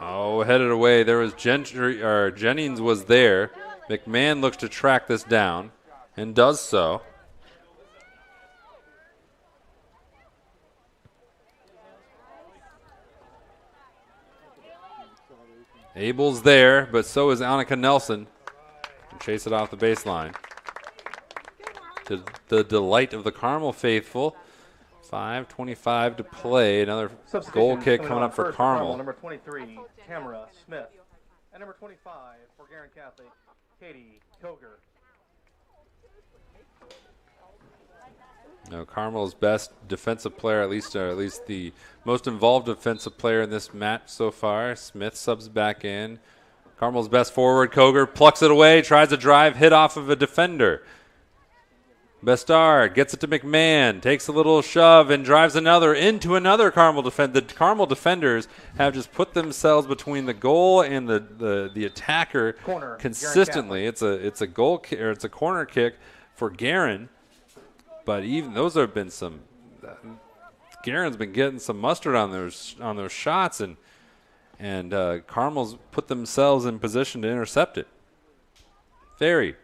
Speaker 3: Oh, headed away. There was Jennings was there. McMahon looks to track this down and does so. Abel's there, but so is Annika Nelson. And chase it off the baseline. To the delight of the Carmel faithful. 5:25 to play. Another goal kick coming up for Carmel.
Speaker 4: Number 23, Tamara Smith. And number 25 for Guerin Catholic, Katie Koger.
Speaker 3: No, Carmel's best defensive player, at least the most involved defensive player in this match so far. Smith subs back in. Carmel's best forward, Koger, plucks it away, tries to drive, hit off of a defender. Bestard gets it to McMahon, takes a little shove and drives into another Carmel defender. The Carmel defenders have just put themselves between the goal and the attacker
Speaker 4: Corner,
Speaker 3: consistently. It's a goal or it's a corner kick for Guerin, but even those have been some. Guerin's been getting some mustard on those shots, and Carmel's put themselves in position to intercept it. Ferry.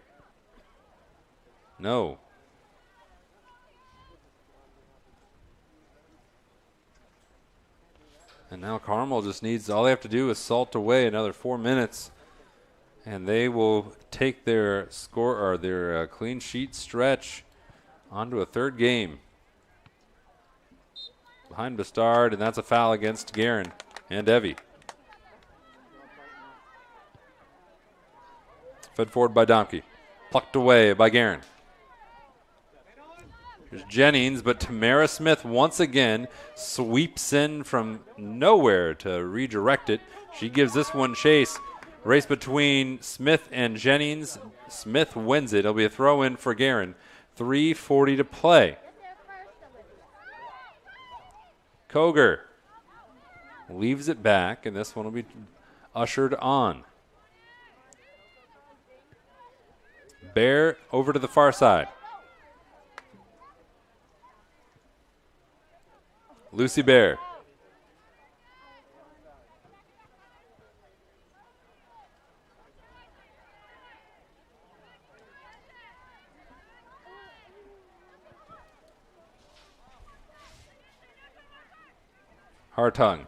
Speaker 3: No. And now Carmel just needs, all they have to do is salt away another 4 minutes, and they will take their score or their clean sheet stretch onto a third game. Behind Bestard, and that's a foul against Guerin and Evie. Fed forward by Domke. Plucked away by Guerin. There's Jennings, but Tamara Smith once again sweeps in from nowhere to redirect it. She gives this one chase. Race between Smith and Jennings. Smith wins it. It'll be a throw in for Guerin. 3:40 to play. Koger leaves it back, and this one will be ushered on. Bear over to the far side. Lucy Bear. Hartung.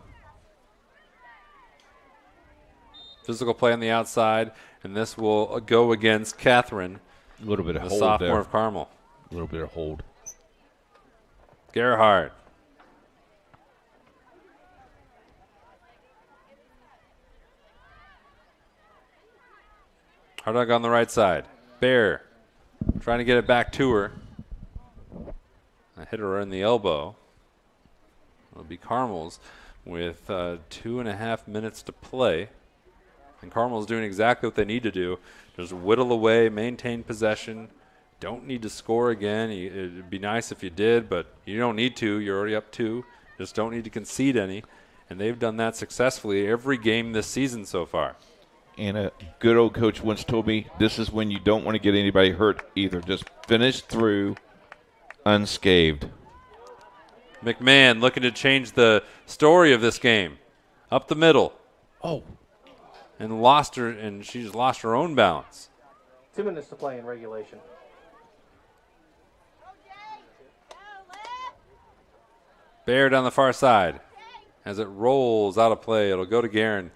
Speaker 3: Physical play on the outside, and this will go against Catherine.
Speaker 1: A little bit of
Speaker 3: the
Speaker 1: hold
Speaker 3: sophomore
Speaker 1: there.
Speaker 3: of Carmel.
Speaker 1: A little bit of hold.
Speaker 3: Gerhardt. Hartung on the right side. Bear trying to get it back to her. I hit her in the elbow. It'll be Carmel's with 2.5 minutes to play. And Carmel's doing exactly what they need to do. Just whittle away, maintain possession. Don't need to score again. It'd be nice if you did, but you don't need to. You're already up 2. Just don't need to concede any. And they've done that successfully every game this season so far.
Speaker 1: And a good old coach once told me this is when you don't want to get anybody hurt either. Just finish through unscathed.
Speaker 3: McMahon looking to change the story of this game. Up the middle.
Speaker 1: Oh.
Speaker 3: And lost her, and she's lost her own balance.
Speaker 4: 2 minutes to play in regulation.
Speaker 3: Bear down the far side. As it rolls out of play, it'll go to Guerin.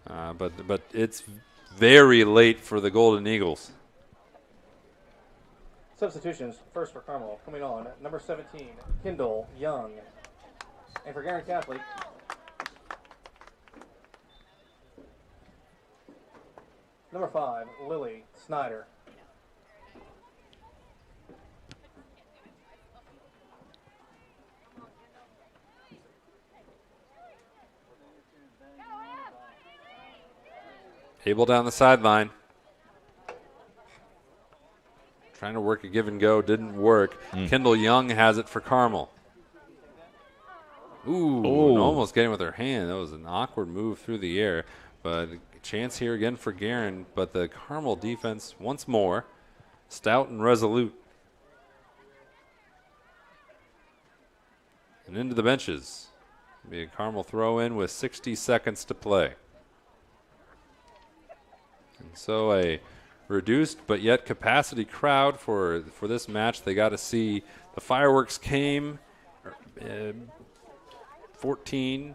Speaker 3: But it's very late for the Golden Eagles.
Speaker 4: Substitutions, first for Carmel, coming on, number 17, Kendall Young. And for Guerin Catholic, number 5, Lily Snyder.
Speaker 3: Abel down the sideline. Trying to work a give and go, didn't work. Kendall Young has it for Carmel. Ooh, and almost getting with her hand. That was an awkward move through the air. But a chance here again for Guerin. But the Carmel defense, once more, stout and resolute. And into the benches. Be a Carmel throw in with 60 seconds to play. And so a reduced but yet capacity crowd for this match. They got to see the fireworks came 18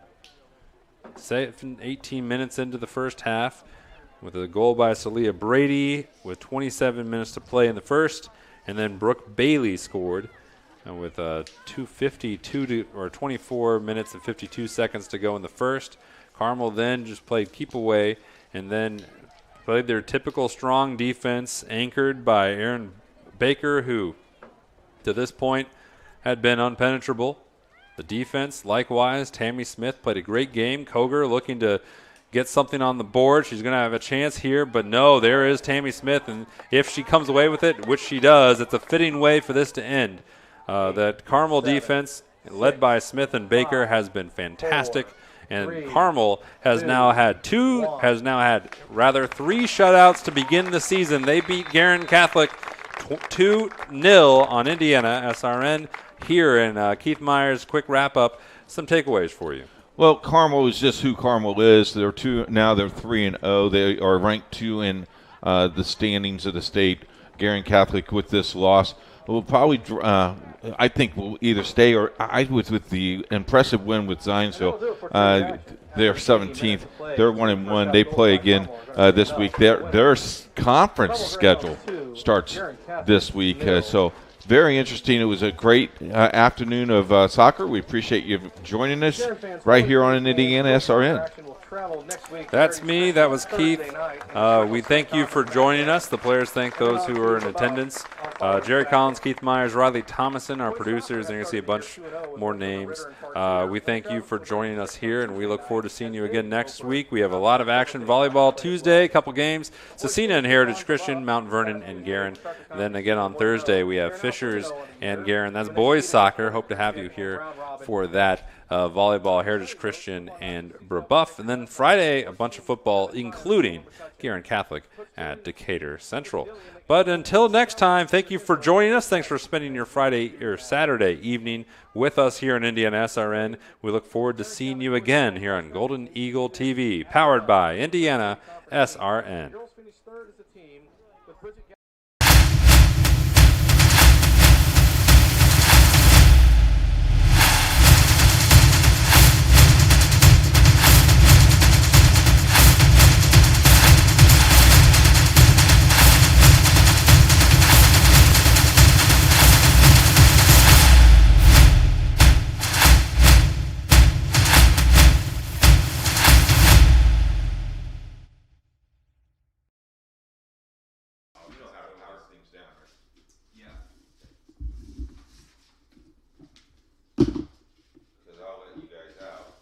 Speaker 3: minutes into the first half with a goal by Celia Brady with 27 minutes to play in the first, and then Brooke Bailey scored with 24 minutes and 52 seconds to go in the first. Carmel then just played keep away and then played their typical strong defense, anchored by Erin Baker, who to this point had been unpenetrable. The defense, likewise, Tammy Smith played a great game. Koger looking to get something on the board. She's going to have a chance here, but no, there is Tammy Smith, and if she comes away with it, which she does, it's a fitting way for this to end. That Carmel defense, led by Smith and Baker, has been fantastic. And Carmel has now had three shutouts to begin the season. They beat Guerin Catholic 2-0 on Indiana SRN. Here in Keith Myers' quick wrap-up, some takeaways for you.
Speaker 1: Well, Carmel is just who Carmel is. They're 3-0. They are ranked 2 in the standings of the state. Guerin Catholic with this loss will probably, I think, will either stay or I was with the impressive win with Zionsville. They're 17th. They're 1-1. They play again this week. Their conference schedule starts this week. So very interesting. It was a great afternoon of soccer. We appreciate you joining us right here on Indiana SRN.
Speaker 3: That's me. That was Keith. We thank you for joining us. The players thank those who are in attendance. Jerry Collins, Keith Myers, Riley Thomason, our producers, and you're going to see a bunch more names. We thank you for joining us here, and we look forward to seeing you again next week. We have a lot of action. Volleyball Tuesday, a couple games. Cecina and Heritage Christian, Mount Vernon and Guerin. And then again on Thursday, we have Fishers and Guerin. That's boys soccer. Hope to have you here for that. Volleyball, Heritage Christian, and Brebeuf. And then Friday, a bunch of football, including Guerin Catholic at Decatur Central. But until next time, thank you for joining us. Thanks for spending your Friday or Saturday evening with us here on Indiana SRN. We look forward to seeing you again here on Golden Eagle TV, powered by Indiana SRN.